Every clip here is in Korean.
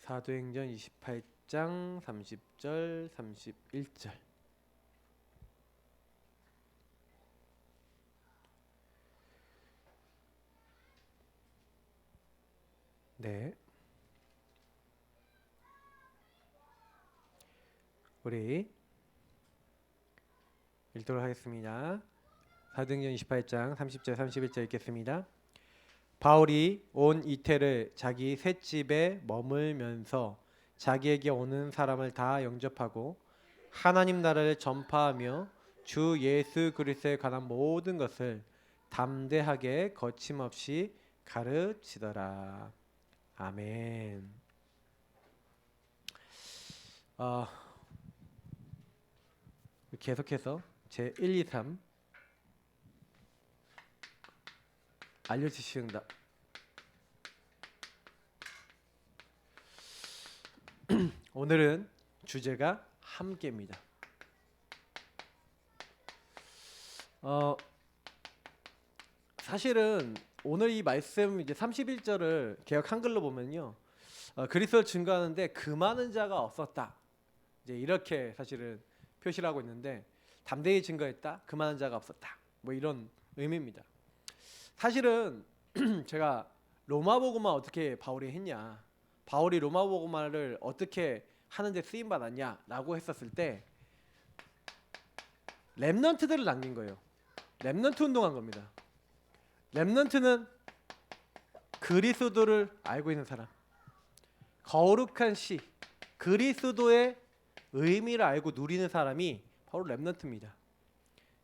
사도행전 28장 30절 31절. 네, 우리 읽도록 하겠습니다. 사도행전 28장 30절 31절 읽겠습니다. 바울이 온 이태를 자기 셋집에 머물면서 자기에게 오는 사람을 다 영접하고 하나님 나라를 전파하며 주 예수 그리스도에 관한 모든 것을 담대하게 거침없이 가르치더라. 아멘. 계속해서 제 1, 2, 3 알려주시는다. 오늘은 주제가 함께입니다. 사실은 오늘 이 말씀 이제 31절을 개역 한글로 보면요, 그리스도를 증거하는데 그 많은 자가 없었다. 이제 이렇게 사실은 표시를 하고 있는데, 담대히 증거했다. 그 많은 자가 없었다. 뭐 이런 의미입니다. 사실은 제가 로마복음화 어떻게 바울이 했냐, 바울이 로마복음화를 어떻게 하는데 쓰임 받았냐라고 했었을 때 렘넌트들을 남긴 거예요. 렘넌트 운동한 겁니다. 렘넌트는 그리스도를 알고 있는 사람, 거룩한 시, 그리스도의 의미를 알고 누리는 사람이 바로 렘넌트입니다.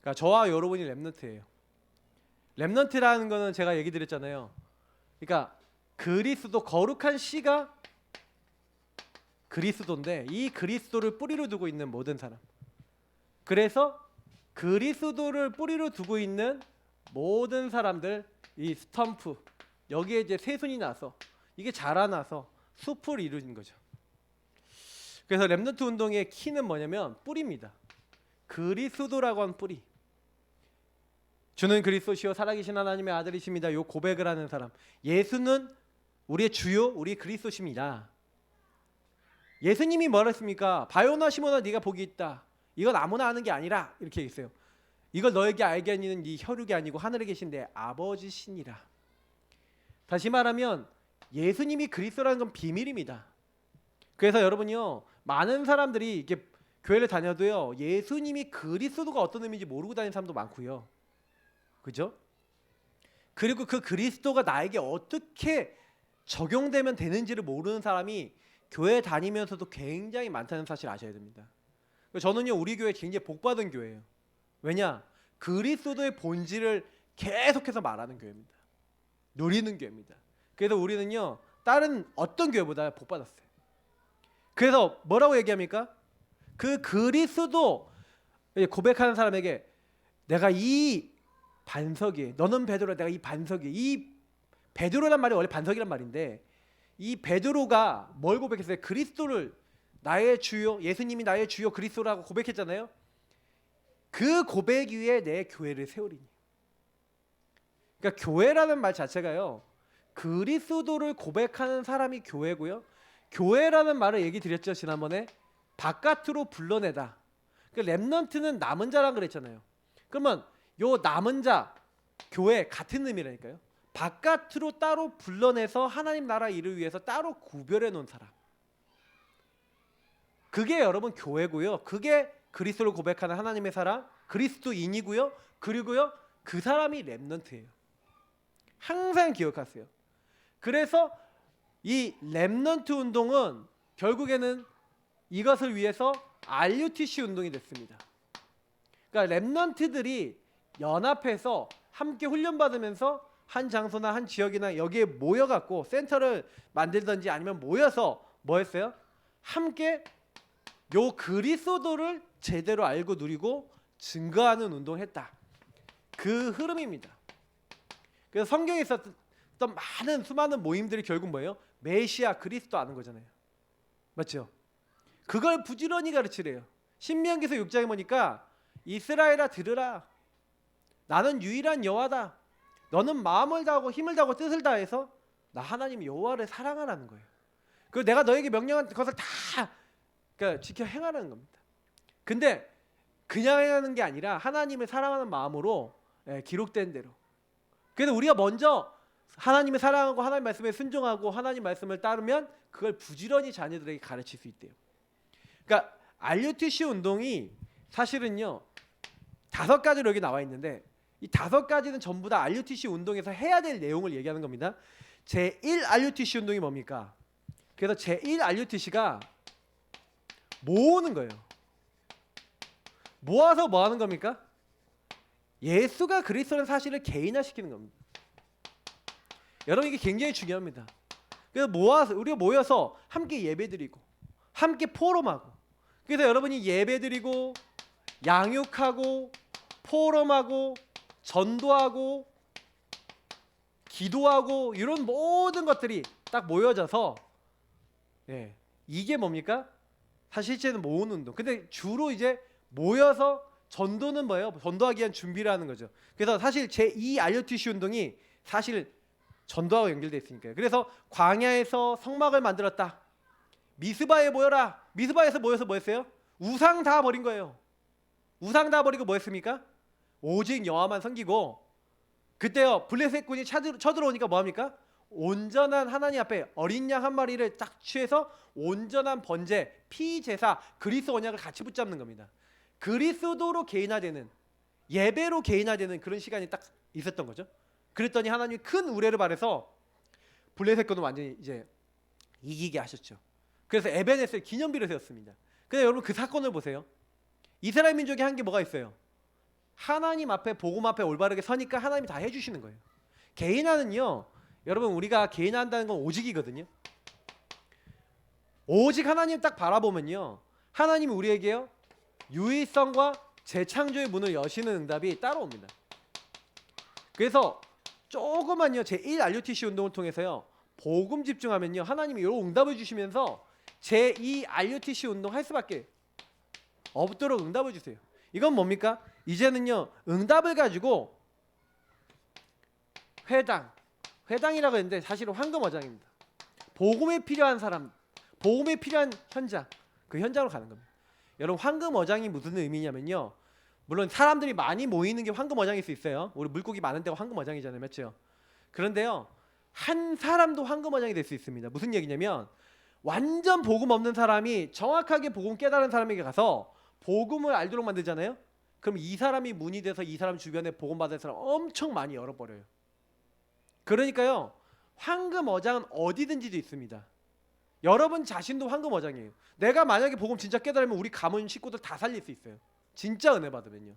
그러니까 저와 여러분이 렘넌트예요. 렘넌트라는 거는 제가 얘기 드렸잖아요. 그러니까 그리스도, 거룩한 씨가 그리스도인데 이 그리스도를 뿌리로 두고 있는 모든 사람, 그래서 그리스도를 뿌리로 두고 있는 모든 사람들, 이 스텀프, 여기에 이제 새순이 나서 이게 자라나서 숲을 이루는 거죠. 그래서 렘넌트 운동의 키는 뭐냐면 뿌리입니다. 그리스도라고 하는 뿌리. 주는 그리스도시요 살아계신 하나님의 아들이십니다. 요 고백을 하는 사람. 예수는 우리의 주요, 우리 그리스도십니다. 예수님이 뭐라 했습니까? 바요나 시몬아 네가 복이 있다. 이건 아무나 아는 게 아니라 이렇게 했어요. 이걸 너에게 알게 하는 네 혈육이 아니고 하늘에 계신 내 아버지시니라. 다시 말하면 예수님이 그리스도라는 건 비밀입니다. 그래서 여러분이요, 많은 사람들이 이렇게 교회를 다녀도요, 예수님이 그리스도가 어떤 의미인지 모르고 다니는 사람도 많고요. 그죠? 그리고 그 그리스도가 나에게 어떻게 적용되면 되는지를 모르는 사람이 교회 다니면서도 굉장히 많다는 사실 아셔야 됩니다. 저는요, 우리 교회 굉장히 복받은 교회예요. 왜냐? 그리스도의 본질을 계속해서 말하는 교회입니다. 누리는 교회입니다. 그래서 우리는요, 다른 어떤 교회보다 복받았어요. 그래서 뭐라고 얘기합니까? 그 그리스도 고백하는 사람에게 내가 이 반석이, 너는 베드로야, 내가 이 반석이, 이 베드로란 말이 원래 반석이란 말인데, 이 베드로가 뭘 고백했어요? 그리스도를 나의 주요, 예수님이 나의 주요 그리스도라고 고백했잖아요. 그 고백 위에 내 교회를 세우리니. 그러니까 교회라는 말 자체가요, 그리스도를 고백하는 사람이 교회고요, 교회라는 말을 얘기 드렸죠 지난번에. 바깥으로 불러내다. 그러니까 렘넌트는 남은 자라 그랬잖아요. 그러면 요 남은 자, 교회 같은 의미라니까요. 바깥으로 따로 불러내서 하나님 나라 일을 위해서 따로 구별해 놓은 사람, 그게 여러분 교회고요. 그게 그리스도를 고백하는 하나님의 사람, 그리스도인이고요. 그리고요, 그 사람이 렘넌트예요. 항상 기억하세요. 그래서 이 렘넌트 운동은 결국에는 이것을 위해서 RUTC 운동이 됐습니다. 그러니까 렘넌트들이 연합해서 함께 훈련받으면서 한 장소나 한 지역이나 여기에 모여갖고 센터를 만들든지 아니면 모여서 뭐 했어요? 함께 요 그리스도를 제대로 알고 누리고 증거하는 운동을 했다. 그 흐름입니다. 그래서 성경에 있었던 많은 수많은 모임들이 결국 뭐예요? 메시아 그리스도 아는 거잖아요. 맞죠? 그걸 부지런히 가르치래요. 신명기서 6장에 보니까 이스라엘아 들으라. 나는 유일한 여호와다. 너는 마음을 다하고 힘을 다하고 뜻을 다해서 나 하나님 여호와를 사랑하라는 거예요. 그 내가 너에게 명령한 것을 다 그러니까 지켜 행하는 겁니다. 근데 그냥 행하는 게 아니라 하나님을 사랑하는 마음으로 기록된 대로. 그래서 우리가 먼저 하나님을 사랑하고 하나님 말씀에 순종하고 하나님 말씀을 따르면 그걸 부지런히 자녀들에게 가르칠 수 있대요. 그러니까 RUTC 운동이 사실은요 5가지로 여기 나와 있는데 이 5가지는 전부 다 RUTC 운동에서 해야 될 내용을 얘기하는 겁니다. 제1 RUTC 운동이 뭡니까? 그래서 제1 RUTC가 모으는 거예요. 모아서 뭐 하는 겁니까? 예수가 그리스도라는 사실을 개인화시키는 겁니다. 여러분 이게 굉장히 중요합니다. 그래서 우리가 모여서 함께 예배드리고 함께 포럼하고 그래서 여러분이 예배드리고 양육하고 포럼하고 전도하고 기도하고 이런 모든 것들이 딱 모여져서 이게 뭡니까? 사실 실제는 모으는 운동. 근데 주로 이제 모여서 전도는 뭐예요? 전도하기 위한 준비를 하는 거죠. 그래서 사실 제2 RUTC 운동이 사실 전도하고 연결되어 있으니까요. 그래서 광야에서 성막을 만들었다. 미스바에 모여라. 미스바에서 모여서 뭐 했어요? 우상 다 버린 거예요. 우상 다 버리고 뭐 했습니까? 오직 여호와만 섬기고 그때요 블레셋군이 쳐들어오니까 뭐합니까? 온전한 하나님 앞에 어린 양 한 마리를 딱 취해서 온전한 번제, 피제사, 그리스도 언약을 같이 붙잡는 겁니다. 그리스도로 개인화되는 예배로 개인화되는 그런 시간이 딱 있었던 거죠. 그랬더니 하나님이 큰 우레를 발해서 블레셋군을 완전히 이제 이기게 하셨죠. 그래서 에베네스의 기념비를 세웠습니다. 근데 여러분 그 사건을 보세요. 이스라엘 민족이 한 게 뭐가 있어요? 하나님 앞에 복음 앞에 올바르게 서니까 하나님이 다 해주시는 거예요. 개인화는요 여러분 우리가 개인화한다는 건 오직이거든요. 오직 하나님 딱 바라보면요 하나님이 우리에게요 유의성과 재창조의 문을 여시는 응답이 따라옵니다. 그래서 조그만요 제1 RUTC 운동을 통해서요 복음 집중하면요 하나님이 이런 응답을 주시면서 제2 RUTC 운동 할 수밖에 없도록 응답을 주세요. 이건 뭡니까? 이제는요 응답을 가지고 회당이라고 했는데 사실은 황금어장입니다. 복음에 필요한 사람, 복음에 필요한 현장, 그 현장으로 가는 겁니다. 여러분 황금어장이 무슨 의미냐면요 물론 사람들이 많이 모이는 게 황금어장일 수 있어요. 우리 물고기 많은 데가 황금어장이잖아요, 맞죠? 그런데요 한 사람도 황금어장이 될 수 있습니다. 무슨 얘기냐면 완전 복음 없는 사람이 정확하게 복음 깨달은 사람에게 가서 복음을 알도록 만들잖아요. 그럼 이 사람이 문이 돼서 이 사람 주변에 복음 받을 사람 엄청 많이 열어버려요. 그러니까요 황금어장은 어디든지도 있습니다. 여러분 자신도 황금어장이에요. 내가 만약에 복음 진짜 깨달으면 우리 가문 식구들 다 살릴 수 있어요. 진짜 은혜 받으면요.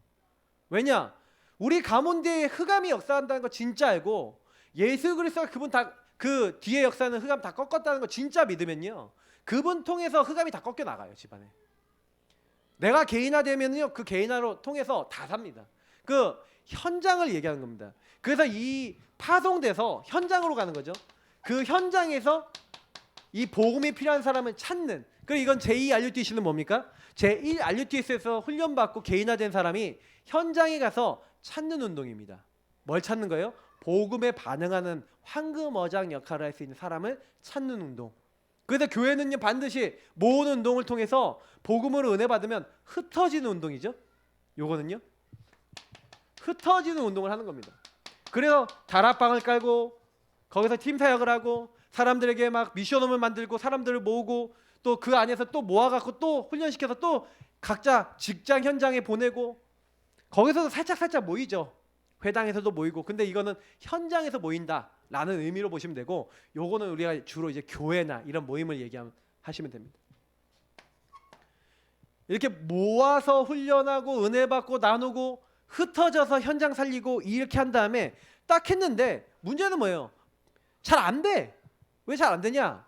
왜냐? 우리 가문대에 흑암이 역사한다는 거 진짜 알고 예수 그리스도가 그분 다 그 뒤에 역사는 흑암 다 꺾었다는 거 진짜 믿으면요 그분 통해서 흑암이 다 꺾여 나가요. 집안에 내가 개인화되면요 그 개인화로 통해서 다 삽니다. 그 현장을 얘기하는 겁니다. 그래서 이 파송돼서 현장으로 가는 거죠. 그 현장에서 이 복음이 필요한 사람을 찾는. 그리고 이건 제2 RUTC는 뭡니까? 제1 RUTC에서 훈련받고 개인화된 사람이 현장에 가서 찾는 운동입니다. 뭘 찾는 거예요? 복음에 반응하는 황금어장 역할을 할 수 있는 사람을 찾는 운동. 그래서 교회는요 반드시 모으는 운동을 통해서 복음으로 은혜 받으면 흩어지는 운동이죠. 요거는요 흩어지는 운동을 하는 겁니다. 그래서 다락방을 깔고 거기서 팀 사역을 하고 사람들에게 막 미션홈을 만들고 사람들을 모으고 또 그 안에서 또 모아갖고 또 훈련시켜서 또 각자 직장 현장에 보내고 거기서도 살짝 모이죠. 회당에서도 모이고. 근데 이거는 현장에서 모인다라는 의미로 보시면 되고 요거는 우리가 주로 이제 교회나 이런 모임을 얘기하시면 됩니다. 이렇게 모아서 훈련하고 은혜 받고 나누고 흩어져서 현장 살리고 이렇게 한 다음에 딱 했는데 문제는 뭐예요? 잘 안 돼. 왜 잘 안 되냐?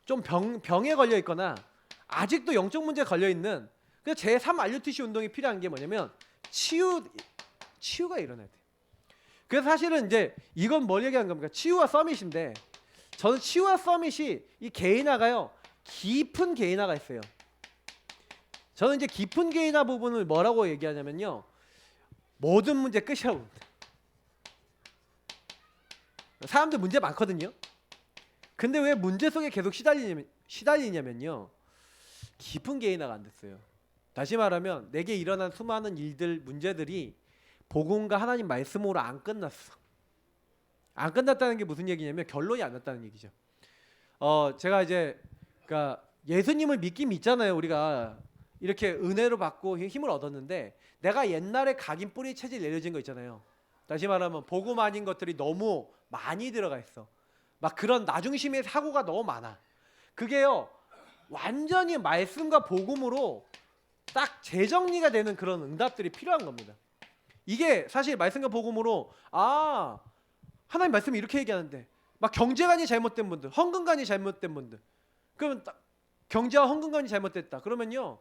좀 병에 걸려 있거나 아직도 영적 문제에 걸려 있는 그 제3 RUTC 운동이 필요한 게 뭐냐면 치유가 일어나야 돼. 그래서 사실은 이제 이건 뭘 얘기하는 겁니까? 치유와 서밋인데 저는 치유와 서밋이 이 개인화가요 깊은 개인화가 있어요. 저는 이제 깊은 개인화 부분을 뭐라고 얘기하냐면요 모든 문제 끝이라고 봅니다. 사람들 문제 많거든요. 근데 왜 문제 속에 계속 시달리냐면요. 깊은 개인화가 안 됐어요. 다시 말하면 내게 일어난 수많은 일들, 문제들이 복음과 하나님 말씀으로 안 끝났어. 안 끝났다는 게 무슨 얘기냐면 결론이 안 났다는 얘기죠. 제가 이제 그러니까 예수님을 믿긴 믿잖아요. 우리가 이렇게 은혜로 받고 힘을 얻었는데 내가 옛날에 각인 뿌리 체질 내려진 거 있잖아요. 다시 말하면 복음 아닌 것들이 너무 많이 들어가 있어. 막 그런 나중심의 사고가 너무 많아. 그게요 완전히 말씀과 복음으로 딱 재정리가 되는 그런 응답들이 필요한 겁니다. 이게 사실 말씀과 복음으로 하나님 말씀이 이렇게 얘기하는데 막 경제관이 잘못된 분들, 헌금관이 잘못된 분들, 그러면 딱 경제와 헌금관이 잘못됐다. 그러면요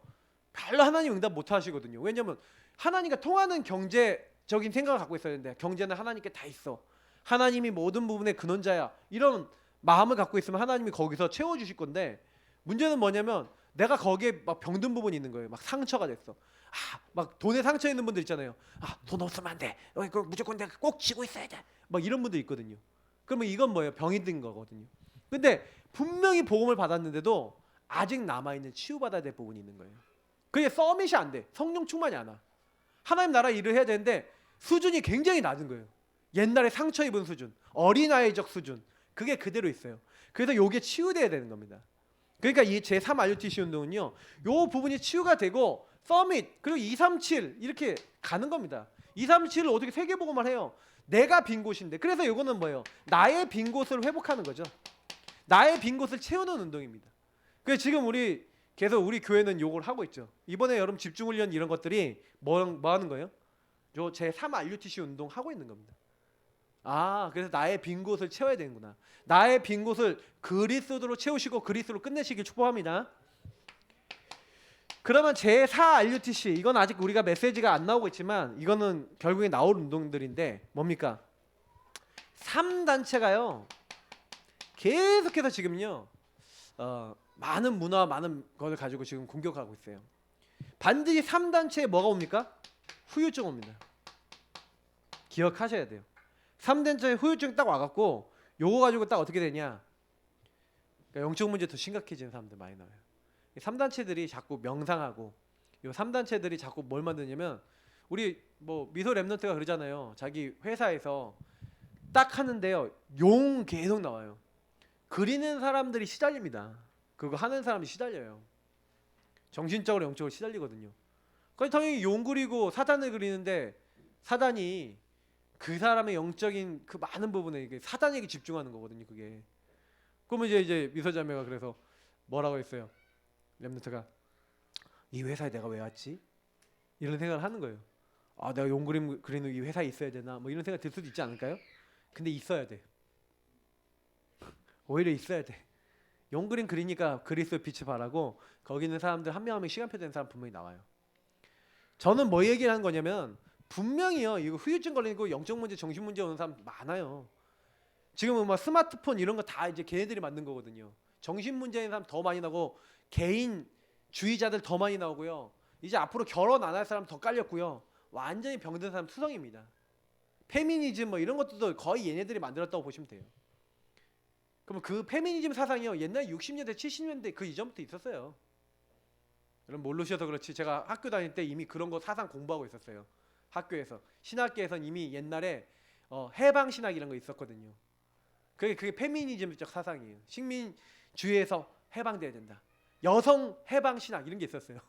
별로 하나님 응답 못 하시거든요. 왜냐하면 하나님과 통하는 경제적인 생각을 갖고 있어야 되는데 경제는 하나님께 다 있어. 하나님이 모든 부분의 근원자야. 이런 마음을 갖고 있으면 하나님이 거기서 채워주실 건데 문제는 뭐냐면 내가 거기에 막 병든 부분이 있는 거예요. 막 상처가 됐어. 막 돈에 상처 있는 분들 있잖아요. 돈 없으면 안 돼. 이거 무조건 내가 꼭 쥐고 있어야 돼. 막 이런 분들 있거든요. 그러면 이건 뭐예요? 병이 든 거거든요. 근데 분명히 복음을 받았는데도 아직 남아있는 치유받아야 될 부분이 있는 거예요. 그게 서밋이 안 돼. 성령 충만이 안 와. 하나님 나라 일을 해야 되는데 수준이 굉장히 낮은 거예요. 옛날에 상처 입은 수준, 어린아이적 수준, 그게 그대로 있어요. 그래서 이게 치유돼야 되는 겁니다. 그러니까 이 제3 RUTC 운동은요, 요 부분이 치유가 되고 서밋 그리고 237 이렇게 가는 겁니다. 237을 어떻게 세계복음을 해요? 내가 빈 곳인데. 그래서 이거는 뭐예요? 나의 빈 곳을 회복하는 거죠. 나의 빈 곳을 채우는 운동입니다. 그래서 지금 우리 계속 우리 교회는 요걸 하고 있죠. 이번에 여러분 집중훈련 이런 것들이 뭐 하는 거예요? 요 제3 RUTC 운동 하고 있는 겁니다. 그래서 나의 빈 곳을 채워야 되는구나. 나의 빈 곳을 그리스도로 채우시고 그리스도로 끝내시길 축복합니다. 그러면 제4 RUTC 이건 아직 우리가 메시지가 안 나오고 있지만 이거는 결국에 나올 운동들인데 뭡니까? 3단체가요 계속해서 지금요 많은 문화 많은 것을 가지고 지금 공격하고 있어요. 반드시 3단체에 뭐가 옵니까? 후유증 옵니다. 기억하셔야 돼요. 3단체에 후유증 딱 와갖고 요거 가지고 딱 어떻게 되냐, 그러니까 영적 문제 더 심각해지는 사람들 많이 나와요. 3단체들이 자꾸 명상하고 요 3단체들이 자꾸 뭘 만드냐면 우리 뭐 미소 랩런트가 그러잖아요. 자기 회사에서 딱 하는데요 용 계속 나와요. 그리는 사람들이 시달립니다. 그거 하는 사람이 시달려요. 정신적으로 영적으로 시달리거든요. 그래서 당연히 용 그리고 사단을 그리는데 사단이 그 사람의 영적인 그 많은 부분에 사단에게 집중하는 거거든요. 그게. 그러면 이제 미소자매가 그래서 뭐라고 했어요? 랩런트가 이 회사에 내가 왜 왔지? 이런 생각을 하는 거예요. 내가 용 그리는 이 회사에 있어야 되나? 뭐 이런 생각 들 수도 있지 않을까요? 근데 있어야 돼. 오히려 있어야 돼. 용 그림 그리니까 그리스도 빛을 발하고 거기 있는 사람들 한 명 한 명 시간표 된 사람 분명히 나와요. 저는 뭐 얘기를 하는 거냐면 분명히요 이거 후유증 걸리고 영적 문제, 정신 문제 오는 사람 많아요. 지금은 막 스마트폰 이런 거 다 이제 걔네들이 만든 거거든요. 정신 문제인 사람 더 많이 나고 개인주의자들 더 많이 나오고요. 이제 앞으로 결혼 안 할 사람 더 깔렸고요. 완전히 병든 사람 투성입니다. 페미니즘 뭐 이런 것도 거의 얘네들이 만들었다고 보시면 돼요. 그럼 그 페미니즘 사상이요 옛날 60년대 70년대 그 이전부터 있었어요. 여러분 모르셔서 그렇지 제가 학교 다닐 때 이미 그런 거 사상 공부하고 있었어요. 학교에서 신학계에서는 이미 옛날에 해방신학 이런 거 있었거든요. 그게 페미니즘적 사상이에요. 식민주의에서 해방돼야 된다. 여성 해방신학 이런 게 있었어요.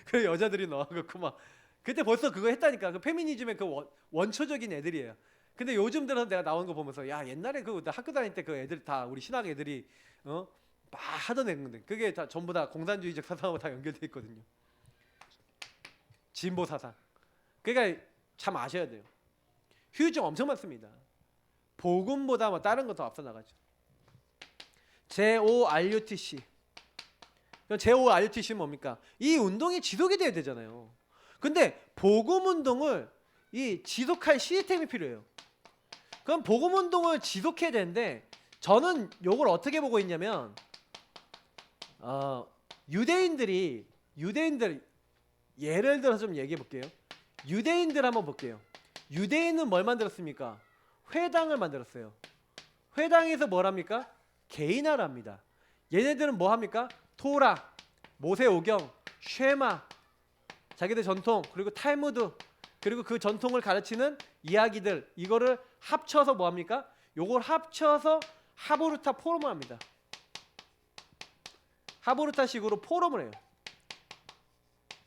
그 여자들이 나와갖고 막 그때 벌써 그거 했다니까. 그 페미니즘의 그 원초적인 애들이에요. 근데 요즘 들어서 내가 나온 거 보면서 야 옛날에 그 학교 다닐 때 그 애들 다 우리 신학 애들이 막 하던 애인데 그게 다 전부 다 공산주의적 사상하고 다 연결돼 있거든요. 진보 사상. 그러니까 참 아셔야 돼요. 후유증 엄청 많습니다. 복음보다 뭐 다른 거 더 앞서 나가죠. 제5RUTC. 제5RUTC는 뭡니까? 이 운동이 지속이 돼야 되잖아요. 근데 복음 운동을 지속할 시스템이 필요해요. 그럼 복음 운동을 지속해야 되는데 저는 이걸 어떻게 보고 있냐면 유대인들 예를 들어서 좀 얘기해 볼게요. 유대인들 한번 볼게요. 유대인은 뭘 만들었습니까? 회당을 만들었어요. 회당에서 뭘 합니까? 개인화랍니다. 얘네들은 뭐 합니까? 토라, 모세오경, 쉐마, 자기들 전통, 그리고 탈무드, 그리고 그 전통을 가르치는 이야기들, 이거를 합쳐서 뭐 합니까? 요걸 합쳐서 하보르타 포럼을 합니다. 하보르타식으로 포럼을 해요.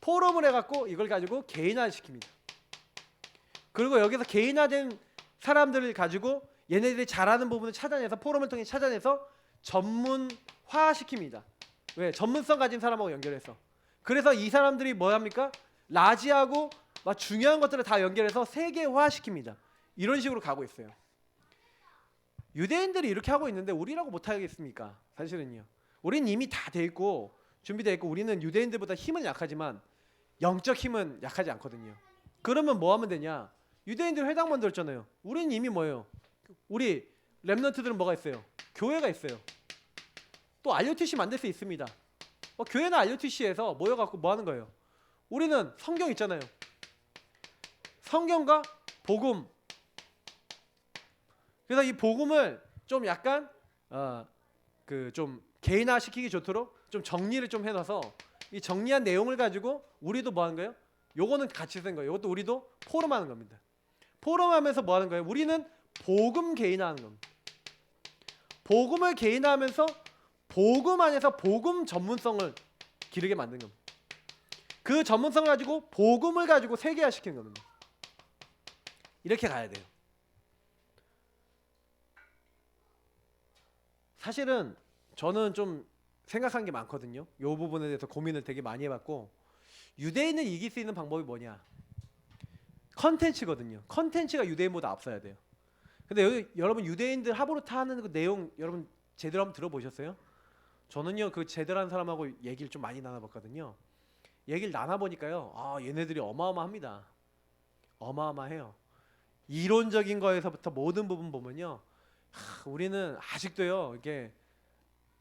포럼을 해갖고 이걸 가지고 개인화시킵니다. 그리고 여기서 개인화된 사람들을 가지고 얘네들이 잘하는 부분을 찾아내서 포럼을 통해 찾아내서 전문화시킵니다. 왜? 전문성 가진 사람하고 연결해서. 그래서 이 사람들이 뭐 합니까? 라지하고 막 중요한 것들을 다 연결해서 세계화시킵니다. 이런 식으로 가고 있어요. 유대인들이 이렇게 하고 있는데 우리라고 못하겠습니까? 사실은요. 우리는 이미 다 돼 있고 준비되어 있고 우리는 유대인들보다 힘은 약하지만 영적 힘은 약하지 않거든요. 그러면 뭐 하면 되냐? 유대인들 회당 만들었잖아요. 우리는 이미 뭐예요? 우리 렘넌트들은 뭐가 있어요? 교회가 있어요. 또 RUTC 만들 수 있습니다. 교회나 RUTC에서 모여갖고 뭐 하는 거예요? 우리는 성경 있잖아요. 성경과 복음. 그래서 이 복음을 좀 약간 좀 개인화시키기 좋도록 좀 정리를 좀 해놔서 이 정리한 내용을 가지고 우리도 뭐 하는 거예요? 요거는 같이 쓴 거예요. 이것도 우리도 포럼하는 겁니다. 포럼하면서 뭐 하는 거예요? 우리는 복음 개인화하는 겁니다. 복음을 개인화하면서 복음 안에서 복음 전문성을 기르게 만든 겁니다. 그 전문성을 가지고 복음을 가지고 세계화시키는 겁니다. 이렇게 가야 돼요. 사실은 저는 좀 생각한 게 많거든요. 이 부분에 대해서 고민을 되게 많이 해봤고, 유대인을 이길 수 있는 방법이 뭐냐? 컨텐츠거든요. 컨텐츠가 유대인보다 앞서야 돼요. 근데 여러분 유대인들 하보르타 하는 그 내용 여러분 제대로 한번 들어보셨어요? 저는요 그 제대로 한 사람하고 얘기를 좀 많이 나눠봤거든요. 얘기를 나눠보니까요, 얘네들이 어마어마합니다. 어마어마해요. 이론적인 거에서부터 모든 부분 보면요, 우리는 아직도요 이게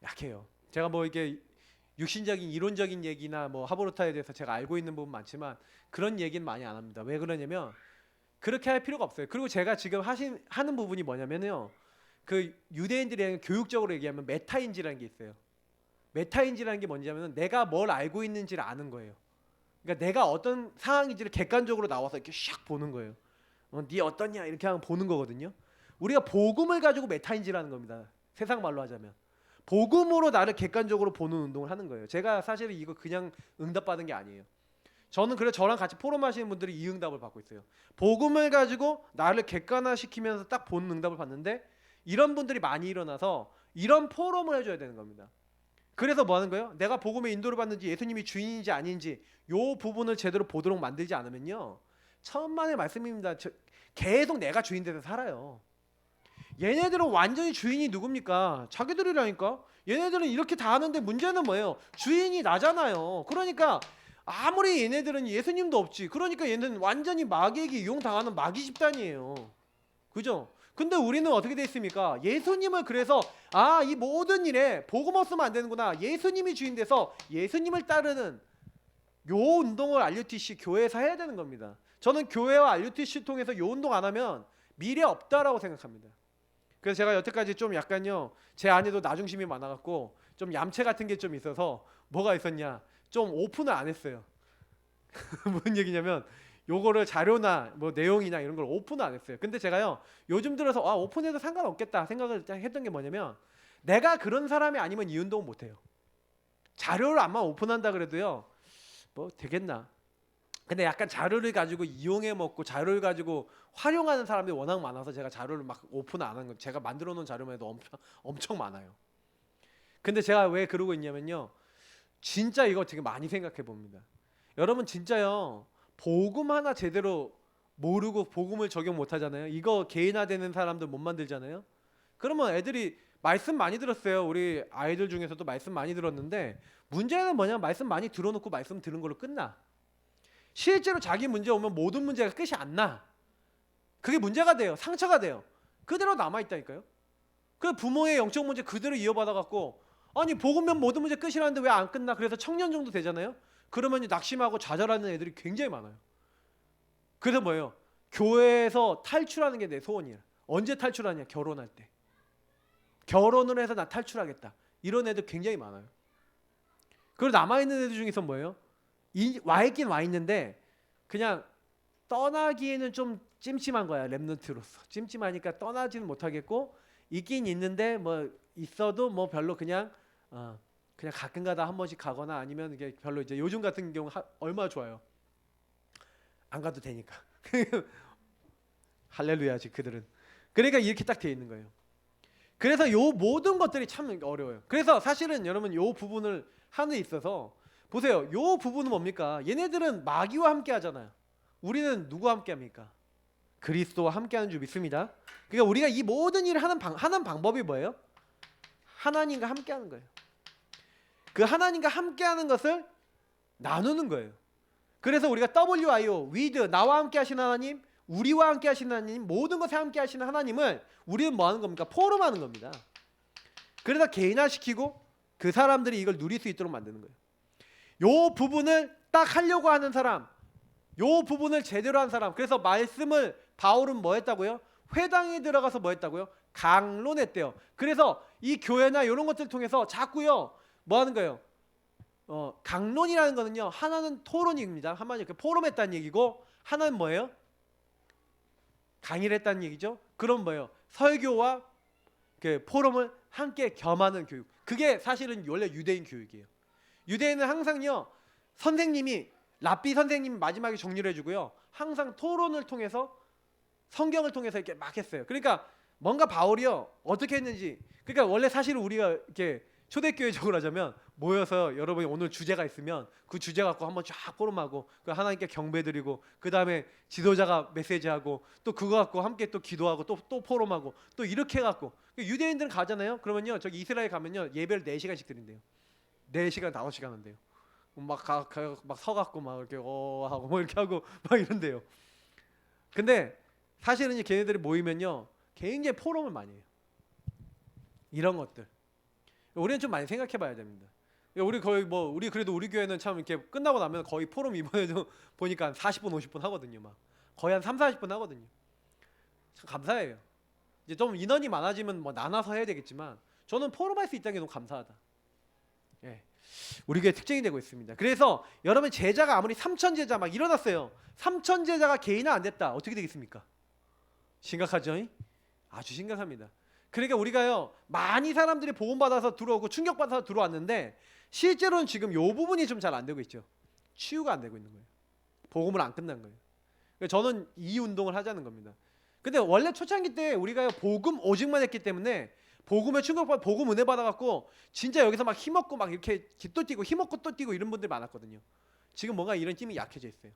약해요. 제가 뭐 이게 육신적인 이론적인 얘기나 뭐 하보르타에 대해서 제가 알고 있는 부분 많지만 그런 얘기는 많이 안 합니다. 왜 그러냐면 그렇게 할 필요가 없어요. 그리고 제가 지금 하는 부분이 뭐냐면요, 그 유대인들이 교육적으로 얘기하면 메타인지라는 게 있어요. 메타인지라는 게 뭔지냐면 내가 뭘 알고 있는지를 아는 거예요. 그러니까 내가 어떤 상황인지를 객관적으로 나와서 이렇게 샥 보는 거예요. 네 어떠냐 이렇게 하면 보는 거거든요. 우리가 복음을 가지고 메타인지라는 겁니다. 세상 말로 하자면 복음으로 나를 객관적으로 보는 운동을 하는 거예요. 제가 사실은 이거 그냥 응답받은 게 아니에요. 저는 그래서 저랑 같이 포럼하시는 분들이 이 응답을 받고 있어요. 복음을 가지고 나를 객관화시키면서 딱 보는 응답을 받는데, 이런 분들이 많이 일어나서 이런 포럼을 해줘야 되는 겁니다. 그래서 뭐 하는 거예요? 내가 복음의 인도를 받는지 예수님이 주인인지 아닌지 요 부분을 제대로 보도록 만들지 않으면요, 천만의 말씀입니다. 계속 내가 주인 돼서 살아요. 얘네들은 완전히 주인이 누굽니까? 자기들이라니까. 얘네들은 이렇게 다 하는데 문제는 뭐예요? 주인이 나잖아요. 그러니까 아무리 얘네들은 예수님도 없지, 그러니까 얘는 완전히 마귀에게 이용당하는 마귀 집단이에요. 그죠? 근데 우리는 어떻게 돼 있습니까? 예수님을 그래서 이 모든 일에 복음 없으면 안 되는구나, 예수님이 주인 돼서 예수님을 따르는 요 운동을 RUTC 교회에서 해야 되는 겁니다. 저는 교회와 RUTC 통해서 요 운동 안 하면 미래 없다라고 생각합니다. 그래서 제가 여태까지 좀 약간요, 제 안에도 나중심이 많아갖고 좀 얌체 같은 게 좀 있어서 뭐가 있었냐, 좀 오픈을 안 했어요. 무슨 얘기냐면 요거를 자료나 뭐 내용이나 이런 걸 오픈을 안 했어요. 근데 제가요 요즘 들어서 오픈해도 상관없겠다 생각을 했던 게 뭐냐면, 내가 그런 사람이 아니면 이 운동은 못해요. 자료를 아마 오픈한다 그래도요 뭐 되겠나. 근데 약간 자료를 가지고 이용해 먹고 자료를 가지고 활용하는 사람들이 워낙 많아서 제가 자료를 막 오픈 안 하는 거예요. 제가 만들어 놓은 자료만 해도 엄청 많아요. 근데 제가 왜 그러고 있냐면요, 진짜 이거 되게 많이 생각해 봅니다. 여러분 진짜요, 복음 하나 제대로 모르고 복음을 적용 못 하잖아요. 이거 개인화되는 사람들 못 만들잖아요. 그러면 애들이 말씀 많이 들었어요. 우리 아이들 중에서도 말씀 많이 들었는데 문제는 뭐냐면 말씀 많이 들어놓고 말씀 들은 걸로 끝나. 실제로 자기 문제 오면 모든 문제가 끝이 안 나. 그게 문제가 돼요. 상처가 돼요. 그대로 남아있다니까요. 그 부모의 영적 문제 그대로 이어받아갖고, 아니 복음면 모든 문제 끝이라는데 왜 안 끝나? 그래서 청년 정도 되잖아요. 그러면 낙심하고 좌절하는 애들이 굉장히 많아요. 그래서 뭐예요? 교회에서 탈출하는 게 내 소원이야. 언제 탈출하냐? 결혼할 때. 결혼을 해서 나 탈출하겠다. 이런 애들 굉장히 많아요. 그리고 남아있는 애들 중에서 뭐예요? 와 있긴 와 있는데 그냥 떠나기에는 좀 찜찜한 거야. 랩런트로서 찜찜하니까 떠나지는 못하겠고, 있긴 있는데 뭐 있어도 뭐 별로 그냥 가끔가다 한 번씩 가거나, 아니면 이게 별로 이제 요즘 같은 경우 얼마나 좋아요. 안 가도 되니까. 할렐루야지 그들은. 그러니까 이렇게 딱 돼 있는 거예요. 그래서 요 모든 것들이 참 어려워요. 그래서 사실은 여러분 요 부분을 하는 데 있어서 보세요. 요 부분은 뭡니까? 얘네들은 마귀와 함께 하잖아요. 우리는 누구와 함께 합니까? 그리스도와 함께 하는 줄 믿습니다. 그러니까 우리가 이 모든 일을 하는 방법이 뭐예요? 하나님과 함께 하는 거예요. 그 하나님과 함께 하는 것을 나누는 거예요. 그래서 우리가 WIO, with, 나와 함께 하시는 하나님, 우리와 함께 하시는 하나님, 모든 것에 함께 하시는 하나님을 우리는 뭐 하는 겁니까? 포럼하는 겁니다. 그래서 개인화시키고 그 사람들이 이걸 누릴 수 있도록 만드는 거예요. 요 부분을 딱 하려고 하는 사람, 요 부분을 제대로 한 사람. 그래서 말씀을 바울은 뭐 했다고요? 회당에 들어가서 뭐 했다고요? 강론했대요. 그래서 이 교회나 이런 것들을 통해서 자꾸요 뭐 하는 거예요? 강론이라는 거는요, 하나는 토론입니다. 한마디로 포럼했다는 얘기고, 하나는 뭐예요? 강의를 했다는 얘기죠. 그럼 뭐예요? 설교와 그 포럼을 함께 겸하는 교육. 그게 사실은 원래 유대인 교육이에요. 유대인은 항상요, 선생님이 랍비 선생님이 마지막에 정리를 해주고요, 항상 토론을 통해서 성경을 통해서 이렇게 막 했어요. 그러니까 뭔가 바울이요 어떻게 했는지, 그러니까 원래 사실은 우리가 이렇게 초대교회적으로 하자면 모여서 여러분이 오늘 주제가 있으면 그 주제 갖고 한번 쫙 포럼하고, 그 하나님께 경배드리고, 그 다음에 지도자가 메시지하고, 또 그거 갖고 함께 또 기도하고, 또 포럼하고, 또 이렇게 해갖고. 유대인들은 가잖아요. 그러면요 저기 이스라엘 가면요 예배를 4시간씩 드린대요. 4시간 5시간 한대요. 막 서갖고 막 이렇게 하고 뭐 이렇게 하고 막 이런데요. 근데 사실은 이제 걔네들이 모이면요 굉장히 포럼을 많이 해요. 이런 것들 우리는 좀 많이 생각해봐야 됩니다. 우리 거의 우리 그래도 우리 교회는 참 이렇게 끝나고 나면 거의 포럼 이번에도 보니까 한 40분 50분 하거든요. 막 거의 한 3-40분 하거든요. 참 감사해요. 이제 좀 인원이 많아지면 뭐 나눠서 해야 되겠지만, 저는 포럼할 수 있다는 게 너무 감사하다. 예. 우리 교회 특징이 되고 있습니다. 그래서 여러분 제자가 아무리 3,000 제자 막 일어났어요. 3,000 제자가 개인화 안 됐다. 어떻게 되겠습니까? 심각하죠? 아주 심각합니다. 그러니까 우리가요 많이 사람들이 복음 받아서 들어오고 충격 받아서 들어왔는데, 실제로는 지금 요 부분이 좀 잘 안 되고 있죠. 치유가 안 되고 있는 거예요. 복음을 안 끝난 거예요. 그러니까 저는 이 운동을 하자는 겁니다. 근데 원래 초창기 때 우리가요 복음 오직만 했기 때문에, 복음에 충격받아 복음 은혜 받아갖고 진짜 여기서 막 힘없고 막 이렇게 또 뛰고 힘없고 또 뛰고 이런 분들이 많았거든요. 지금 뭔가 이런 힘이 약해져 있어요.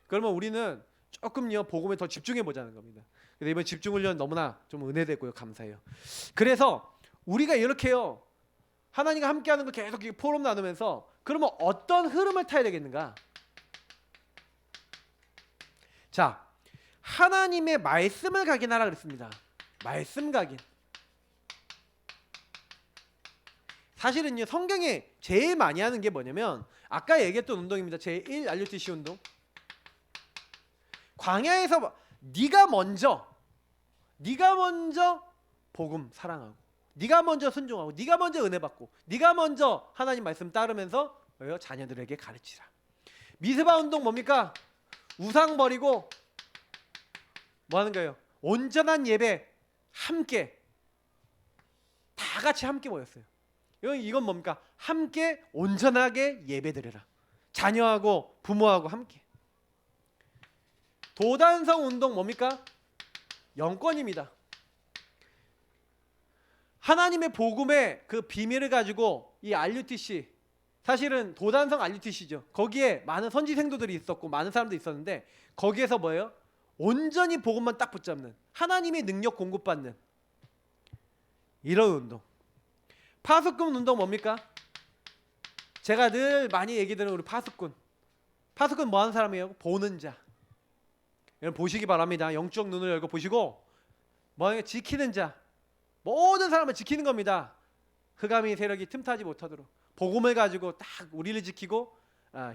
그러면 우리는 조금요 복음에 더 집중해 보자는 겁니다. 그래서 이번 집중훈련 너무나 좀 은혜되고요 감사해요. 그래서 우리가 이렇게요 하나님과 함께하는 거 계속 포럼 나누면서, 그러면 어떤 흐름을 타야 되겠는가? 자, 하나님의 말씀을 각인하라 그랬습니다. 말씀 각인. 사실은요 성경에 제일 많이 하는 게 뭐냐면, 아까 얘기했던 운동입니다. 제1 RUTC 운동. 광야에서 네가 먼저 복음 사랑하고, 네가 먼저 순종하고, 네가 먼저 은혜 받고, 네가 먼저 하나님 말씀 따르면서 자녀들에게 가르치라. 미스바 운동 뭡니까? 우상 버리고 뭐 하는 거예요? 온전한 예배, 함께 다 같이 함께 모였어요. 이건 뭡니까? 함께 온전하게 예배드려라. 자녀하고 부모하고 함께. 도단성 운동 뭡니까? 영권입니다. 하나님의 복음의 그 비밀을 가지고 이 RUTC, 사실은 도단성 RUTC죠. 거기에 많은 선지 생도들이 있었고 많은 사람들이 있었는데, 거기에서 뭐예요? 온전히 복음만 딱 붙잡는, 하나님의 능력 공급받는 이런 운동. 파수꾼 운동 뭡니까? 제가 늘 많이 얘기 드리는 우리 파수꾼 뭐 하는 사람이에요? 보는 자. 여러분 보시기 바랍니다. 영적 눈을 열고 보시고, 뭐 하는 게 지키는 자. 모든 사람을 지키는 겁니다. 흑암의 세력이 틈타지 못하도록 복음을 가지고 딱 우리를 지키고,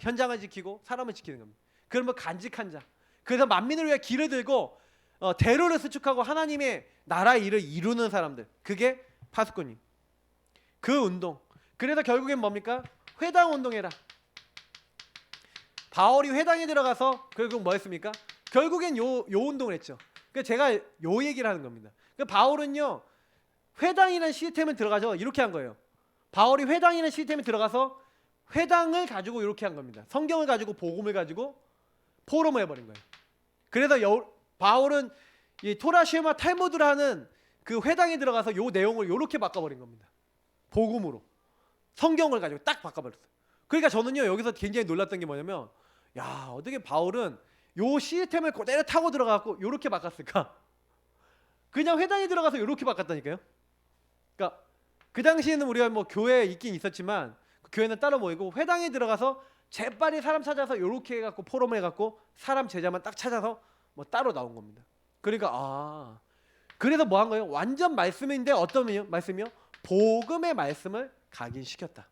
현장을 지키고 사람을 지키는 겁니다. 그러면 간직한 자. 그래서 만민을 위해 길을 들고 대로를 수축하고 하나님의 나라의 일을 이루는 사람들, 그게 파수꾼이. 그 운동. 그래서 결국엔 뭡니까? 회당 운동해라. 바울이 회당에 들어가서 결국 뭐 했습니까? 결국엔 요 운동을 했죠. 그러니까 제가 요 얘기를 하는 겁니다. 그러니까 바울은요, 회당이라는 시스템에 들어가서 이렇게 한 거예요. 바울이 회당이라는 시스템에 들어가서 회당을 가지고 이렇게 한 겁니다. 성경을 가지고 복음을 가지고 포럼을 해버린 거예요. 그래서 바울은 이 토라 시에마 탈무드를 하는 그 회당에 들어가서 요 내용을 이렇게 바꿔버린 겁니다. 복음으로 성경을 가지고 딱 바꿔버렸어요. 그러니까 저는요 여기서 굉장히 놀랐던 게 뭐냐면, 야, 어떻게 바울은 요 시스템을 그대로 타고 들어가고 요렇게 바꿨을까? 그냥 회당에 들어가서 요렇게 바꿨다니까요. 그러니까 그 당시에는 우리가 뭐 교회에 있긴 있었지만 그 교회는 따로 모이고 회당에 들어가서 재빨리 사람 찾아서 요렇게 해갖고 포럼을 해갖고 사람 제자만 딱 찾아서 뭐 따로 나온 겁니다. 그러니까 그래서 뭐 한 거예요? 완전 말씀인데 어떤 말씀이요? 복음의 말씀을 각인시켰다.